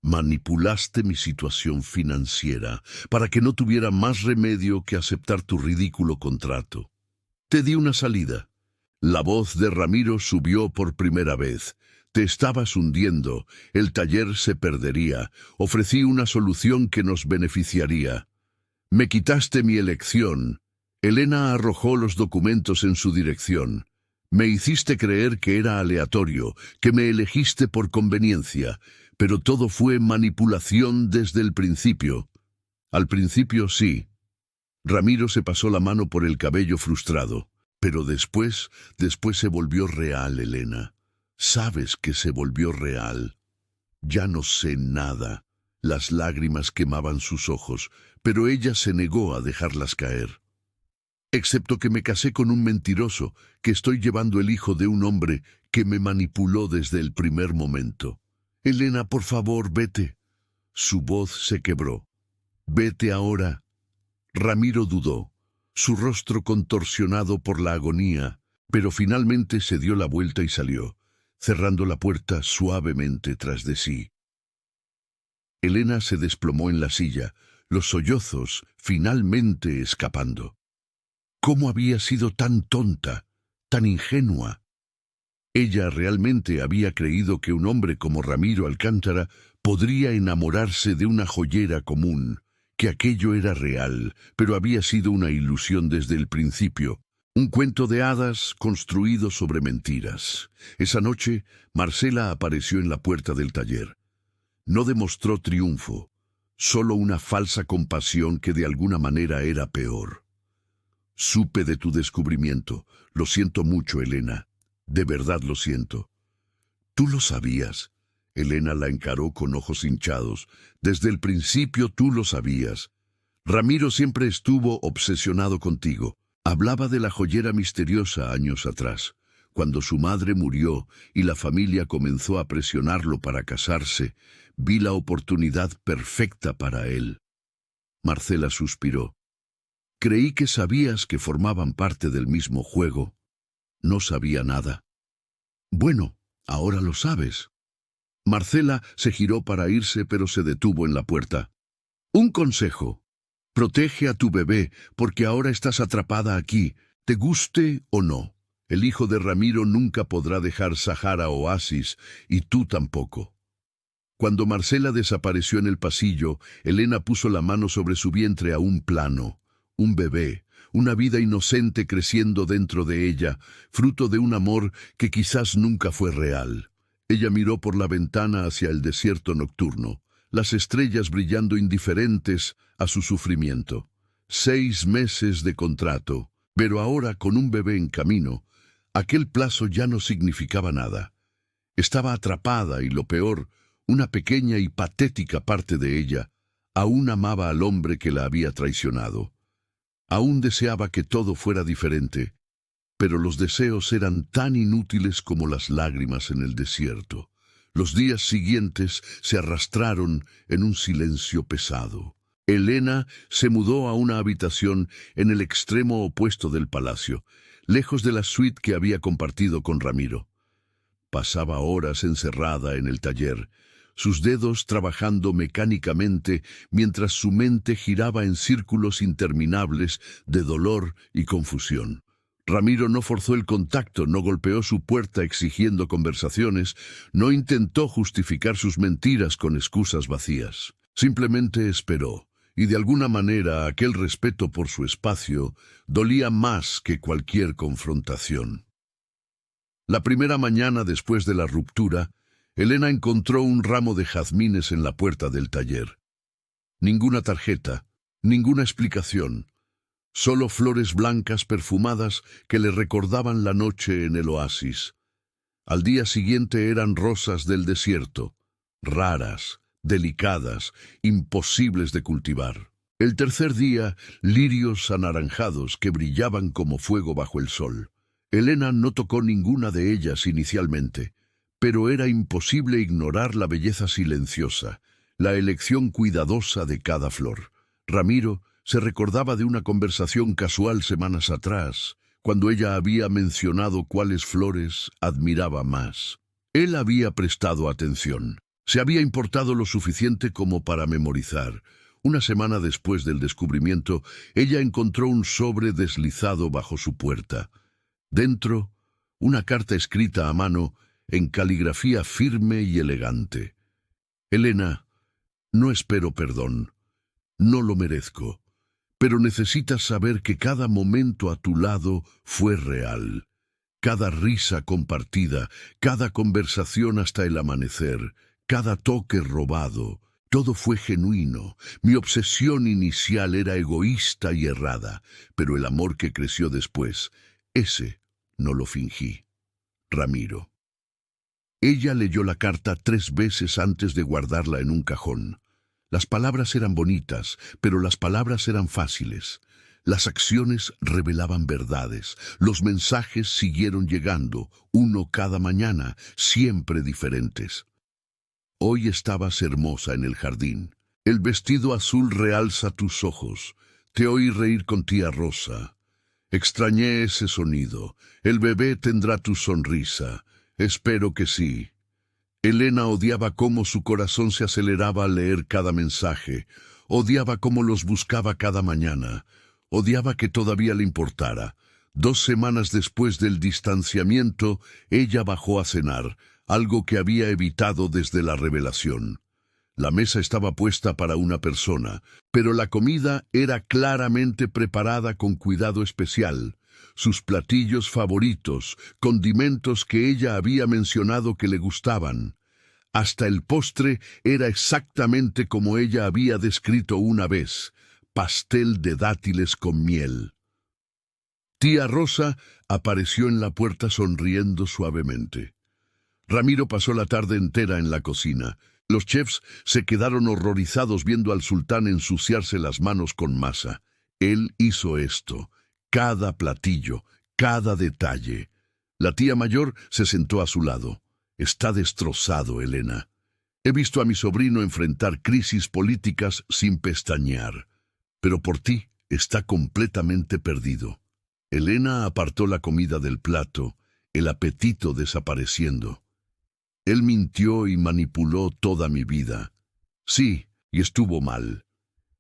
«Manipulaste mi situación financiera para que no tuviera más remedio que aceptar tu ridículo contrato. Te di una salida». La voz de Ramiro subió por primera vez. «Te estabas hundiendo, el taller se perdería. Ofrecí una solución que nos beneficiaría. Me quitaste mi elección». Elena arrojó los documentos en su dirección. «Me hiciste creer que era aleatorio, que me elegiste por conveniencia, pero todo fue manipulación desde el principio». «Al principio sí». Ramiro se pasó la mano por el cabello frustrado. «Pero después se volvió real, Elena. Sabes que se volvió real». «Ya no sé nada». Las lágrimas quemaban sus ojos, pero ella se negó a dejarlas caer. «Excepto que me casé con un mentiroso, que estoy llevando el hijo de un hombre que me manipuló desde el primer momento». «Elena, por favor, vete». Su voz se quebró. «Vete ahora». Ramiro dudó, su rostro contorsionado por la agonía, pero finalmente se dio la vuelta y salió, cerrando la puerta suavemente tras de sí. Elena se desplomó en la silla, los sollozos finalmente escapando. ¿Cómo había sido tan tonta, tan ingenua? Ella realmente había creído que un hombre como Ramiro Alcántara podría enamorarse de una joyera común, que aquello era real, pero había sido una ilusión desde el principio, un cuento de hadas construido sobre mentiras. Esa noche, Marcela apareció en la puerta del taller. No demostró triunfo, solo una falsa compasión que de alguna manera era peor. «Supe de tu descubrimiento. Lo siento mucho, Elena. De verdad lo siento». «¿Tú lo sabías?» Elena la encaró con ojos hinchados. «Desde el principio tú lo sabías. Ramiro siempre estuvo obsesionado contigo. Hablaba de la joyera misteriosa años atrás. Cuando su madre murió y la familia comenzó a presionarlo para casarse, vi la oportunidad perfecta para él». Marcela suspiró. «Creí que sabías que formaban parte del mismo juego». «No sabía nada». «Bueno, ahora lo sabes». Marcela se giró para irse, pero se detuvo en la puerta. «Un consejo. Protege a tu bebé, porque ahora estás atrapada aquí, te guste o no. El hijo de Ramiro nunca podrá dejar Sahara Oasis, y tú tampoco». Cuando Marcela desapareció en el pasillo, Elena puso la mano sobre su vientre aún plano. Un bebé, una vida inocente creciendo dentro de ella, fruto de un amor que quizás nunca fue real. Ella miró por la ventana hacia el desierto nocturno, las estrellas brillando indiferentes a su sufrimiento. 6 meses de contrato, pero ahora con un bebé en camino, aquel plazo ya no significaba nada. Estaba atrapada y lo peor, una pequeña y patética parte de ella, aún amaba al hombre que la había traicionado. Aún deseaba que todo fuera diferente, pero los deseos eran tan inútiles como las lágrimas en el desierto. Los días siguientes se arrastraron en un silencio pesado. Elena se mudó a una habitación en el extremo opuesto del palacio, lejos de la suite que había compartido con Ramiro. Pasaba horas encerrada en el taller, sus dedos trabajando mecánicamente mientras su mente giraba en círculos interminables de dolor y confusión. Ramiro no forzó el contacto, no golpeó su puerta exigiendo conversaciones, no intentó justificar sus mentiras con excusas vacías. Simplemente esperó, y de alguna manera aquel respeto por su espacio dolía más que cualquier confrontación. La primera mañana después de la ruptura, Elena encontró un ramo de jazmines en la puerta del taller. Ninguna tarjeta, ninguna explicación. Solo flores blancas perfumadas que le recordaban la noche en el oasis. Al día siguiente eran rosas del desierto, raras, delicadas, imposibles de cultivar. El tercer día, lirios anaranjados que brillaban como fuego bajo el sol. Elena no tocó ninguna de ellas inicialmente, pero era imposible ignorar la belleza silenciosa, la elección cuidadosa de cada flor. Ramiro se recordaba de una conversación casual semanas atrás, cuando ella había mencionado cuáles flores admiraba más. Él había prestado atención. Se había importado lo suficiente como para memorizar. Una semana después del descubrimiento, ella encontró un sobre deslizado bajo su puerta. Dentro, una carta escrita a mano en caligrafía firme y elegante. Elena, no espero perdón. No lo merezco. Pero necesitas saber que cada momento a tu lado fue real. Cada risa compartida, cada conversación hasta el amanecer, cada toque robado, todo fue genuino. Mi obsesión inicial era egoísta y errada, pero el amor que creció después, ese no lo fingí. Ramiro. Ella leyó la carta 3 veces antes de guardarla en un cajón. Las palabras eran bonitas, pero las palabras eran fáciles. Las acciones revelaban verdades. Los mensajes siguieron llegando, uno cada mañana, siempre diferentes. Hoy estabas hermosa en el jardín. El vestido azul realza tus ojos. Te oí reír con tía Rosa. Extrañé ese sonido. El bebé tendrá tu sonrisa. Espero que sí. Elena odiaba cómo su corazón se aceleraba al leer cada mensaje. Odiaba cómo los buscaba cada mañana. Odiaba que todavía le importara. 2 semanas después del distanciamiento, ella bajó a cenar, algo que había evitado desde la revelación. La mesa estaba puesta para una persona, pero la comida era claramente preparada con cuidado especial. Sus platillos favoritos, condimentos que ella había mencionado que le gustaban. Hasta el postre era exactamente como ella había descrito una vez, pastel de dátiles con miel. Tía Rosa apareció en la puerta sonriendo suavemente. Ramiro pasó la tarde entera en la cocina. Los chefs se quedaron horrorizados viendo al sultán ensuciarse las manos con masa. Él hizo esto. Cada platillo, cada detalle. La tía mayor se sentó a su lado. Está destrozado, Elena. He visto a mi sobrino enfrentar crisis políticas sin pestañear. Pero por ti está completamente perdido. Elena apartó la comida del plato, el apetito desapareciendo. Él mintió y manipuló toda mi vida. Sí, y estuvo mal.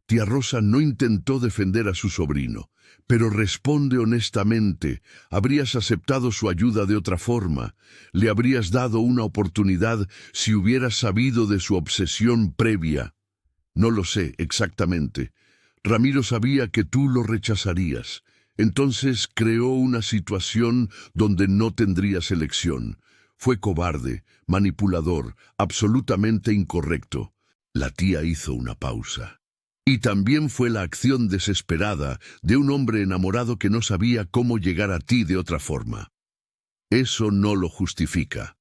Tía Rosa no intentó defender a su sobrino, pero responde honestamente. ¿Habrías aceptado su ayuda de otra forma? ¿Le habrías dado una oportunidad si hubieras sabido de su obsesión previa? No lo sé exactamente. Ramiro sabía que tú lo rechazarías. Entonces creó una situación donde no tendrías elección. Fue cobarde, manipulador, absolutamente incorrecto. La tía hizo una pausa. Y también fue la acción desesperada de un hombre enamorado que no sabía cómo llegar a ti de otra forma. Eso no lo justifica.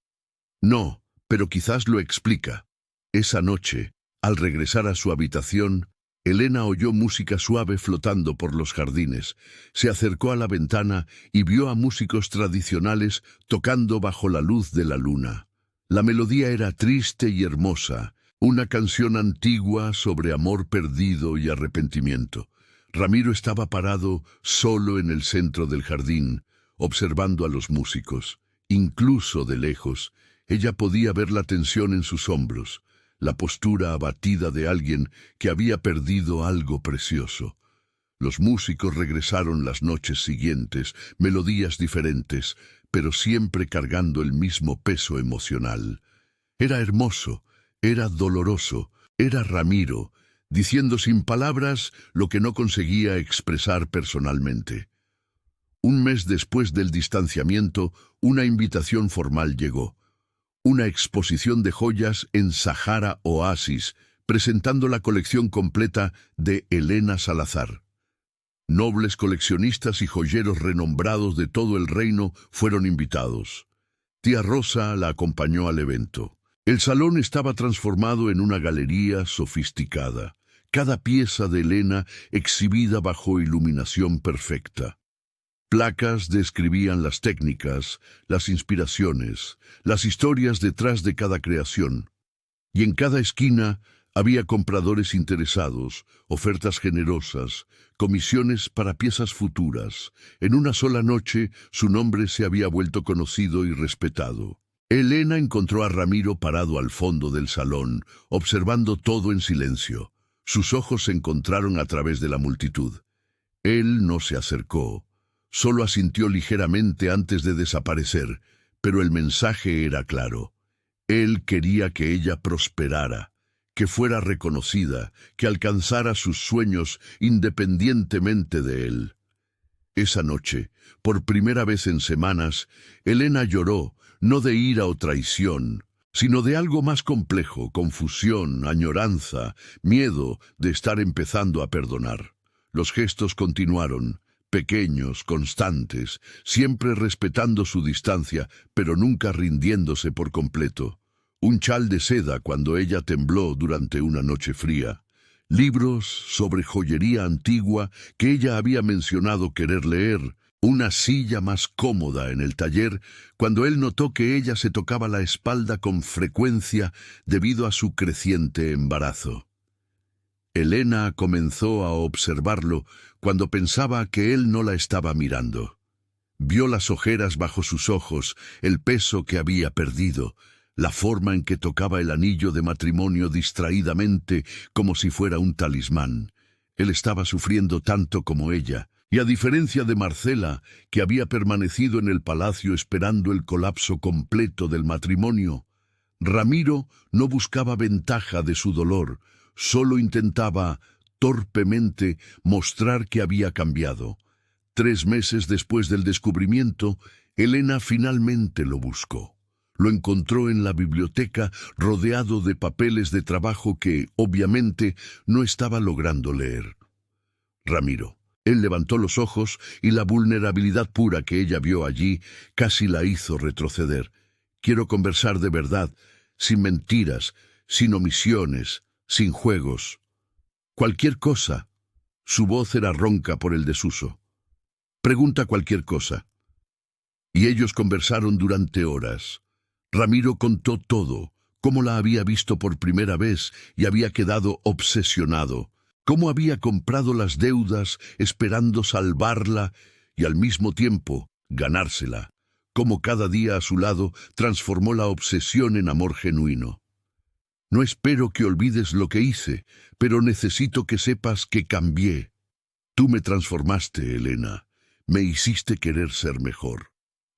No, pero quizás lo explica. Esa noche, al regresar a su habitación, Elena oyó música suave flotando por los jardines. Se acercó a la ventana y vio a músicos tradicionales tocando bajo la luz de la luna. La melodía era triste y hermosa, una canción antigua sobre amor perdido y arrepentimiento. Ramiro estaba parado solo en el centro del jardín, observando a los músicos. Incluso de lejos, ella podía ver la tensión en sus hombros, la postura abatida de alguien que había perdido algo precioso. Los músicos regresaron las noches siguientes, melodías diferentes, pero siempre cargando el mismo peso emocional. Era hermoso, era doloroso, era Ramiro, diciendo sin palabras lo que no conseguía expresar personalmente. Un mes después del distanciamiento, una invitación formal llegó. Una exposición de joyas en Sahara Oasis, presentando la colección completa de Elena Salazar. Nobles coleccionistas y joyeros renombrados de todo el reino fueron invitados. Tía Rosa la acompañó al evento. El salón estaba transformado en una galería sofisticada, cada pieza de Elena exhibida bajo iluminación perfecta. Placas describían las técnicas, las inspiraciones, las historias detrás de cada creación. Y en cada esquina había compradores interesados, ofertas generosas, comisiones para piezas futuras. En una sola noche su nombre se había vuelto conocido y respetado. Elena encontró a Ramiro parado al fondo del salón, observando todo en silencio. Sus ojos se encontraron a través de la multitud. Él no se acercó, solo asintió ligeramente antes de desaparecer, pero el mensaje era claro. Él quería que ella prosperara, que fuera reconocida, que alcanzara sus sueños independientemente de él. Esa noche, por primera vez en semanas, Elena lloró, no de ira o traición, sino de algo más complejo, confusión, añoranza, miedo de estar empezando a perdonar. Los gestos continuaron, pequeños, constantes, siempre respetando su distancia, pero nunca rindiéndose por completo. Un chal de seda cuando ella tembló durante una noche fría. Libros sobre joyería antigua que ella había mencionado querer leer. Una silla más cómoda en el taller cuando él notó que ella se tocaba la espalda con frecuencia debido a su creciente embarazo. Elena comenzó a observarlo cuando pensaba que él no la estaba mirando. Vio las ojeras bajo sus ojos, el peso que había perdido, la forma en que tocaba el anillo de matrimonio distraídamente como si fuera un talismán. Él estaba sufriendo tanto como ella, y a diferencia de Marcela, que había permanecido en el palacio esperando el colapso completo del matrimonio, Ramiro no buscaba ventaja de su dolor, solo intentaba, torpemente, mostrar que había cambiado. 3 meses después del descubrimiento, Elena finalmente lo buscó. Lo encontró en la biblioteca rodeado de papeles de trabajo que, obviamente, no estaba logrando leer. Ramiro. Él levantó los ojos y la vulnerabilidad pura que ella vio allí casi la hizo retroceder. Quiero conversar de verdad, sin mentiras, sin omisiones, sin juegos. Cualquier cosa. Su voz era ronca por el desuso. Pregunta cualquier cosa. Y ellos conversaron durante horas. Ramiro contó todo, cómo la había visto por primera vez y había quedado obsesionado, cómo había comprado las deudas esperando salvarla y al mismo tiempo ganársela, cómo cada día a su lado transformó la obsesión en amor genuino. No espero que olvides lo que hice, pero necesito que sepas que cambié. Tú me transformaste, Elena, me hiciste querer ser mejor.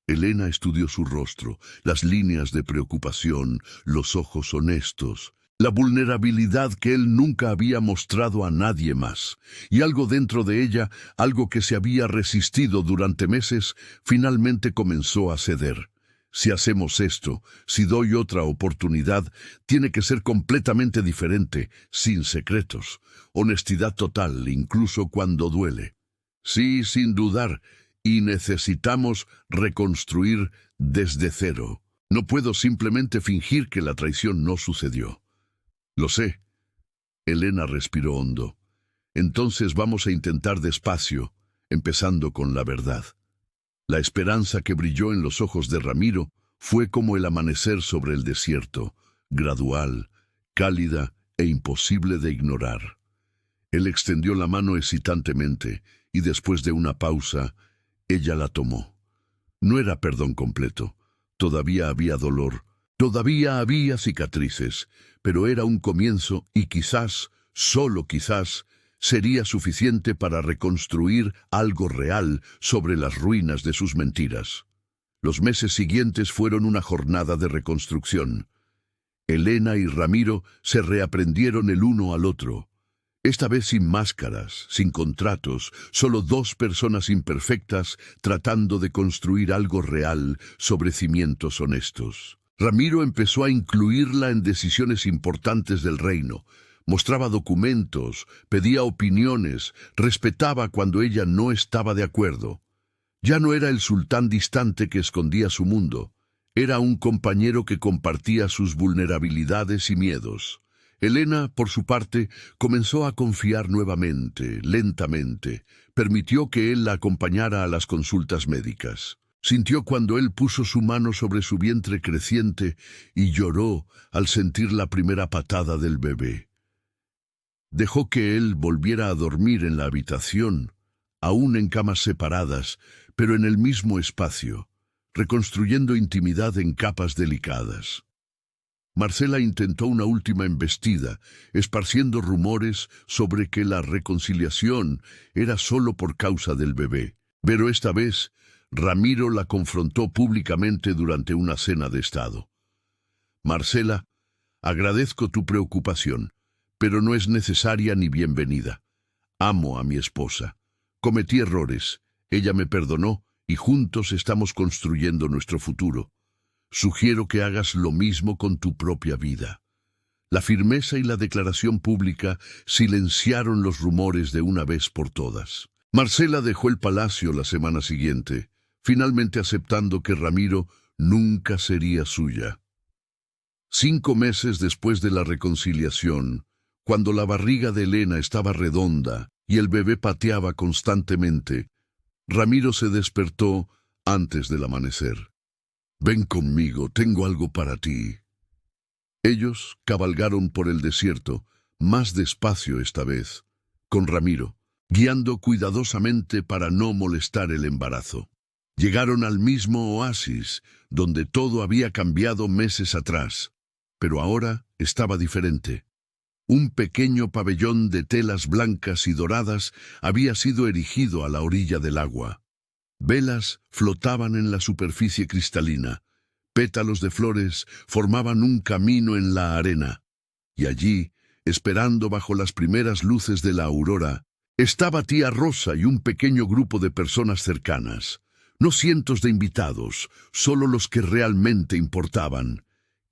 Elena estudió su rostro, las líneas de preocupación, los ojos honestos, la vulnerabilidad que él nunca había mostrado a nadie más, y algo dentro de ella, algo que se había resistido durante meses, finalmente comenzó a ceder. Si hacemos esto, si doy otra oportunidad, tiene que ser completamente diferente, sin secretos, honestidad total, incluso cuando duele. Sí, sin dudar, y necesitamos reconstruir desde cero. No puedo simplemente fingir que la traición no sucedió. Lo sé. Elena respiró hondo. Entonces vamos a intentar despacio, empezando con la verdad. La esperanza que brilló en los ojos de Ramiro fue como el amanecer sobre el desierto, gradual, cálida e imposible de ignorar. Él extendió la mano hesitantemente y después de una pausa, ella la tomó. No era perdón completo. Todavía había dolor. Todavía había cicatrices, pero era un comienzo y quizás, solo quizás, sería suficiente para reconstruir algo real sobre las ruinas de sus mentiras. Los meses siguientes fueron una jornada de reconstrucción. Elena y Ramiro se reaprendieron el uno al otro. Esta vez sin máscaras, sin contratos, solo dos personas imperfectas tratando de construir algo real sobre cimientos honestos. Ramiro empezó a incluirla en decisiones importantes del reino. Mostraba documentos, pedía opiniones, respetaba cuando ella no estaba de acuerdo. Ya no era el sultán distante que escondía su mundo. Era un compañero que compartía sus vulnerabilidades y miedos. Elena, por su parte, comenzó a confiar nuevamente, lentamente. Permitió que él la acompañara a las consultas médicas. Sintió cuando él puso su mano sobre su vientre creciente y lloró al sentir la primera patada del bebé. Dejó que él volviera a dormir en la habitación, aún en camas separadas, pero en el mismo espacio, reconstruyendo intimidad en capas delicadas. Marcela intentó una última embestida, esparciendo rumores sobre que la reconciliación era solo por causa del bebé. Pero esta vez, Ramiro la confrontó públicamente durante una cena de estado. Marcela, agradezco tu preocupación, pero no es necesaria ni bienvenida. Amo a mi esposa. Cometí errores, ella me perdonó y juntos estamos construyendo nuestro futuro. Sugiero que hagas lo mismo con tu propia vida. La firmeza y la declaración pública silenciaron los rumores de una vez por todas. Marcela dejó el palacio la semana siguiente, finalmente aceptando que Ramiro nunca sería suya. 5 meses después de la reconciliación, cuando la barriga de Elena estaba redonda y el bebé pateaba constantemente, Ramiro se despertó antes del amanecer. «Ven conmigo, tengo algo para ti». Ellos cabalgaron por el desierto, más despacio esta vez, con Ramiro, guiando cuidadosamente para no molestar el embarazo. Llegaron al mismo oasis, donde todo había cambiado meses atrás, pero ahora estaba diferente. Un pequeño pabellón de telas blancas y doradas había sido erigido a la orilla del agua. Velas flotaban en la superficie cristalina, pétalos de flores formaban un camino en la arena, y allí, esperando bajo las primeras luces de la aurora, estaba tía Rosa y un pequeño grupo de personas cercanas. No cientos de invitados, solo los que realmente importaban.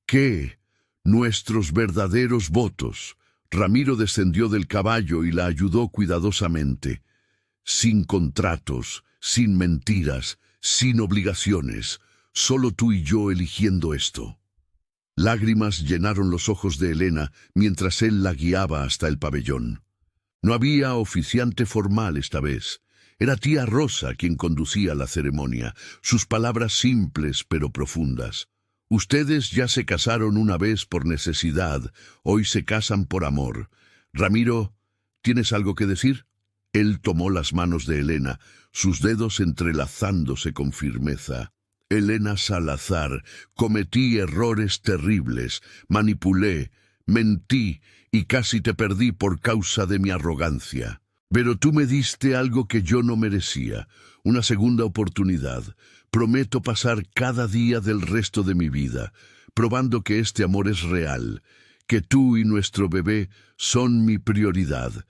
¿Qué? Nuestros verdaderos votos. Ramiro descendió del caballo y la ayudó cuidadosamente. Sin contratos, sin mentiras, sin obligaciones, solo tú y yo eligiendo esto. Lágrimas llenaron los ojos de Elena mientras él la guiaba hasta el pabellón. No había oficiante formal esta vez. Era tía Rosa quien conducía la ceremonia, sus palabras simples pero profundas. Ustedes ya se casaron una vez por necesidad, hoy se casan por amor. Ramiro, ¿tienes algo que decir? Él tomó las manos de Elena, sus dedos entrelazándose con firmeza. Elena Salazar, cometí errores terribles, manipulé, mentí y casi te perdí por causa de mi arrogancia. Pero tú me diste algo que yo no merecía, una segunda oportunidad. Prometo pasar cada día del resto de mi vida, probando que este amor es real, que tú y nuestro bebé son mi prioridad,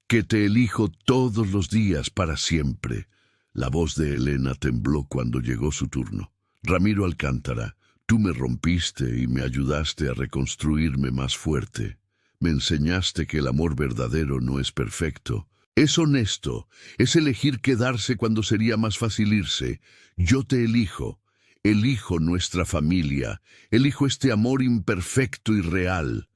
que te elijo todos los días para siempre. La voz de Elena tembló cuando llegó su turno. Ramiro Alcántara, tú me rompiste y me ayudaste a reconstruirme más fuerte. Me enseñaste que el amor verdadero no es perfecto. Es honesto, es elegir quedarse cuando sería más fácil irse. Yo te elijo nuestra familia, elijo este amor imperfecto y real.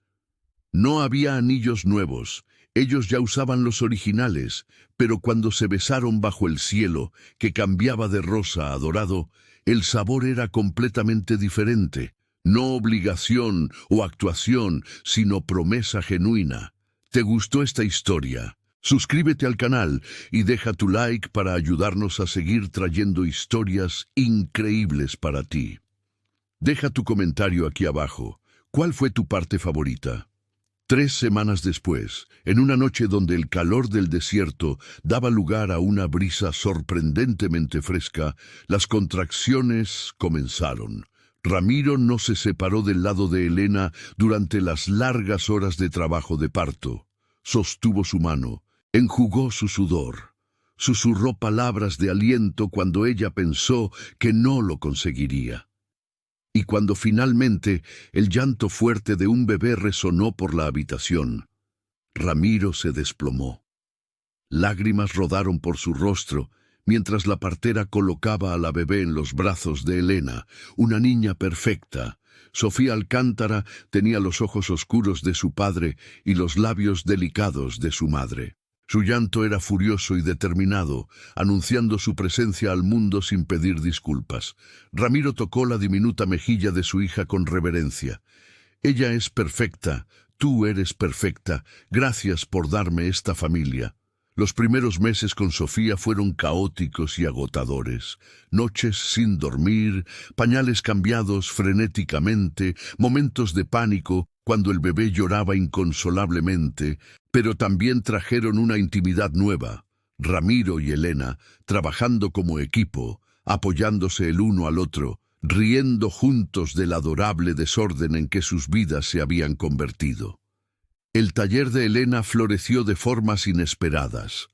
No había anillos nuevos, ellos ya usaban los originales, pero cuando se besaron bajo el cielo, que cambiaba de rosa a dorado, el sabor era completamente diferente. No obligación o actuación, sino promesa genuina. ¿Te gustó esta historia? Suscríbete al canal y deja tu like para ayudarnos a seguir trayendo historias increíbles para ti. Deja tu comentario aquí abajo. ¿Cuál fue tu parte favorita? 3 semanas después, en una noche donde el calor del desierto daba lugar a una brisa sorprendentemente fresca, las contracciones comenzaron. Ramiro no se separó del lado de Elena durante las largas horas de trabajo de parto. Sostuvo su mano, enjugó su sudor, susurró palabras de aliento cuando ella pensó que no lo conseguiría. Y cuando finalmente el llanto fuerte de un bebé resonó por la habitación, Ramiro se desplomó. Lágrimas rodaron por su rostro mientras la partera colocaba a la bebé en los brazos de Elena, una niña perfecta. Sofía Alcántara tenía los ojos oscuros de su padre y los labios delicados de su madre. Su llanto era furioso y determinado, anunciando su presencia al mundo sin pedir disculpas. Ramiro tocó la diminuta mejilla de su hija con reverencia. Ella es perfecta, tú eres perfecta, gracias por darme esta familia. Los primeros meses con Sofía fueron caóticos y agotadores. Noches sin dormir, pañales cambiados frenéticamente, momentos de pánico cuando el bebé lloraba inconsolablemente, pero también trajeron una intimidad nueva. Ramiro y Elena, trabajando como equipo, apoyándose el uno al otro, riendo juntos del adorable desorden en que sus vidas se habían convertido. El taller de Elena floreció de formas inesperadas.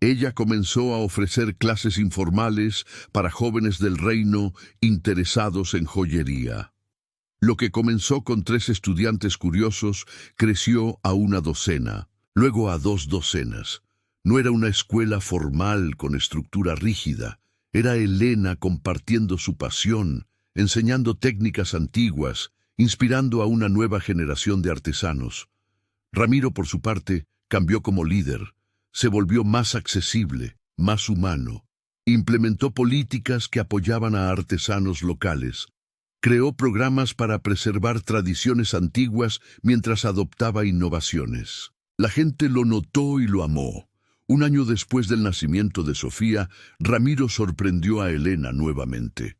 Ella comenzó a ofrecer clases informales para jóvenes del reino interesados en joyería. Lo que comenzó con 3 estudiantes curiosos creció a una docena, luego a 2 docenas. No era una escuela formal con estructura rígida. Era Elena compartiendo su pasión, enseñando técnicas antiguas, inspirando a una nueva generación de artesanos. Ramiro, por su parte, cambió como líder. Se volvió más accesible, más humano. Implementó políticas que apoyaban a artesanos locales. Creó programas para preservar tradiciones antiguas mientras adoptaba innovaciones. La gente lo notó y lo amó. Un año después del nacimiento de Sofía, Ramiro sorprendió a Elena nuevamente.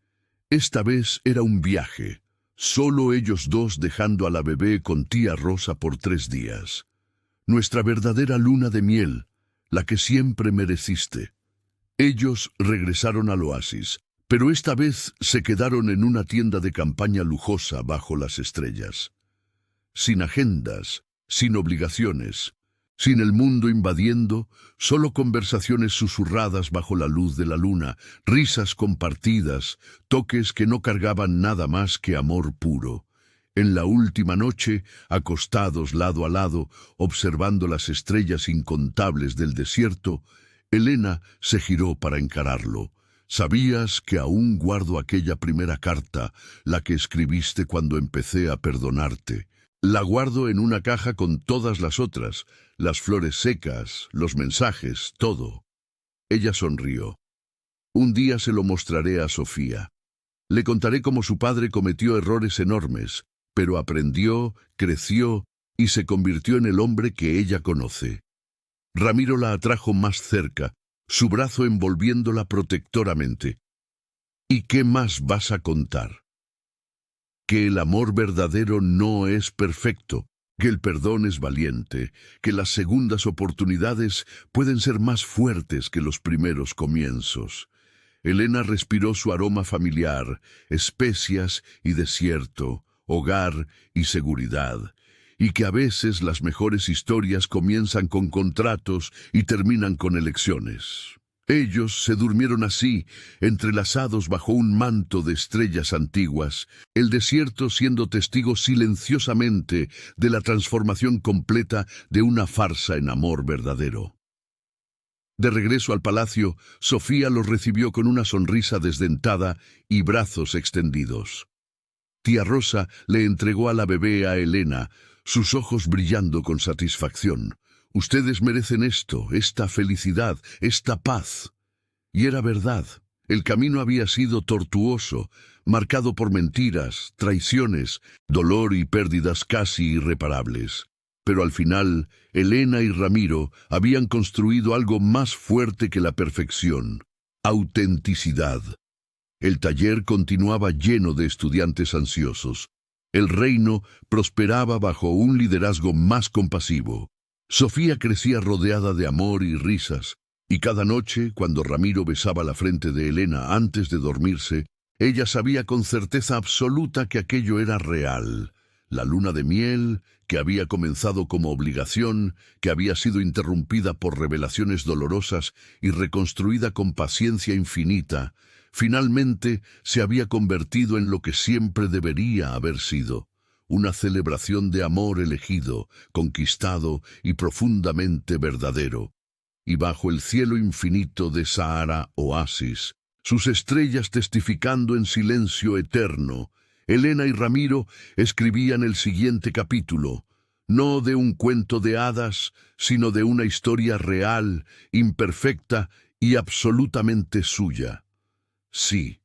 Esta vez era un viaje. Solo ellos dos dejando a la bebé con tía Rosa por 3 días. Nuestra verdadera luna de miel, la que siempre mereciste. Ellos regresaron al oasis, pero esta vez se quedaron en una tienda de campaña lujosa bajo las estrellas. Sin agendas, sin obligaciones, sin el mundo invadiendo, solo conversaciones susurradas bajo la luz de la luna, risas compartidas, toques que no cargaban nada más que amor puro. En la última noche, acostados lado a lado, observando las estrellas incontables del desierto, Elena se giró para encararlo. «¿Sabías que aún guardo aquella primera carta, la que escribiste cuando empecé a perdonarte? La guardo en una caja con todas las otras, las flores secas, los mensajes, todo». Ella sonrió. «Un día se lo mostraré a Sofía. Le contaré cómo su padre cometió errores enormes, pero aprendió, creció y se convirtió en el hombre que ella conoce». Ramiro la atrajo más cerca, su brazo envolviéndola protectoramente. «¿Y qué más vas a contar? Que el amor verdadero no es perfecto, que el perdón es valiente, que las segundas oportunidades pueden ser más fuertes que los primeros comienzos». Elena respiró su aroma familiar, especias y desierto, hogar y seguridad, y que a veces las mejores historias comienzan con contratos y terminan con elecciones. Ellos se durmieron así, entrelazados bajo un manto de estrellas antiguas, el desierto siendo testigo silenciosamente de la transformación completa de una farsa en amor verdadero. De regreso al palacio, Sofía los recibió con una sonrisa desdentada y brazos extendidos. Tía Rosa le entregó a la bebé a Elena, sus ojos brillando con satisfacción. «Ustedes merecen esto, esta felicidad, esta paz». Y era verdad. El camino había sido tortuoso, marcado por mentiras, traiciones, dolor y pérdidas casi irreparables. Pero al final, Elena y Ramiro habían construido algo más fuerte que la perfección: autenticidad. El taller continuaba lleno de estudiantes ansiosos. El reino prosperaba bajo un liderazgo más compasivo. Sofía crecía rodeada de amor y risas, y cada noche, cuando Ramiro besaba la frente de Elena antes de dormirse, ella sabía con certeza absoluta que aquello era real. La luna de miel, que había comenzado como obligación, que había sido interrumpida por revelaciones dolorosas y reconstruida con paciencia infinita, finalmente se había convertido en lo que siempre debería haber sido: una celebración de amor elegido, conquistado y profundamente verdadero. Y bajo el cielo infinito de Sahara Oasis, sus estrellas testificando en silencio eterno, Elena y Ramiro escribían el siguiente capítulo, no de un cuento de hadas, sino de una historia real, imperfecta y absolutamente suya. Sí,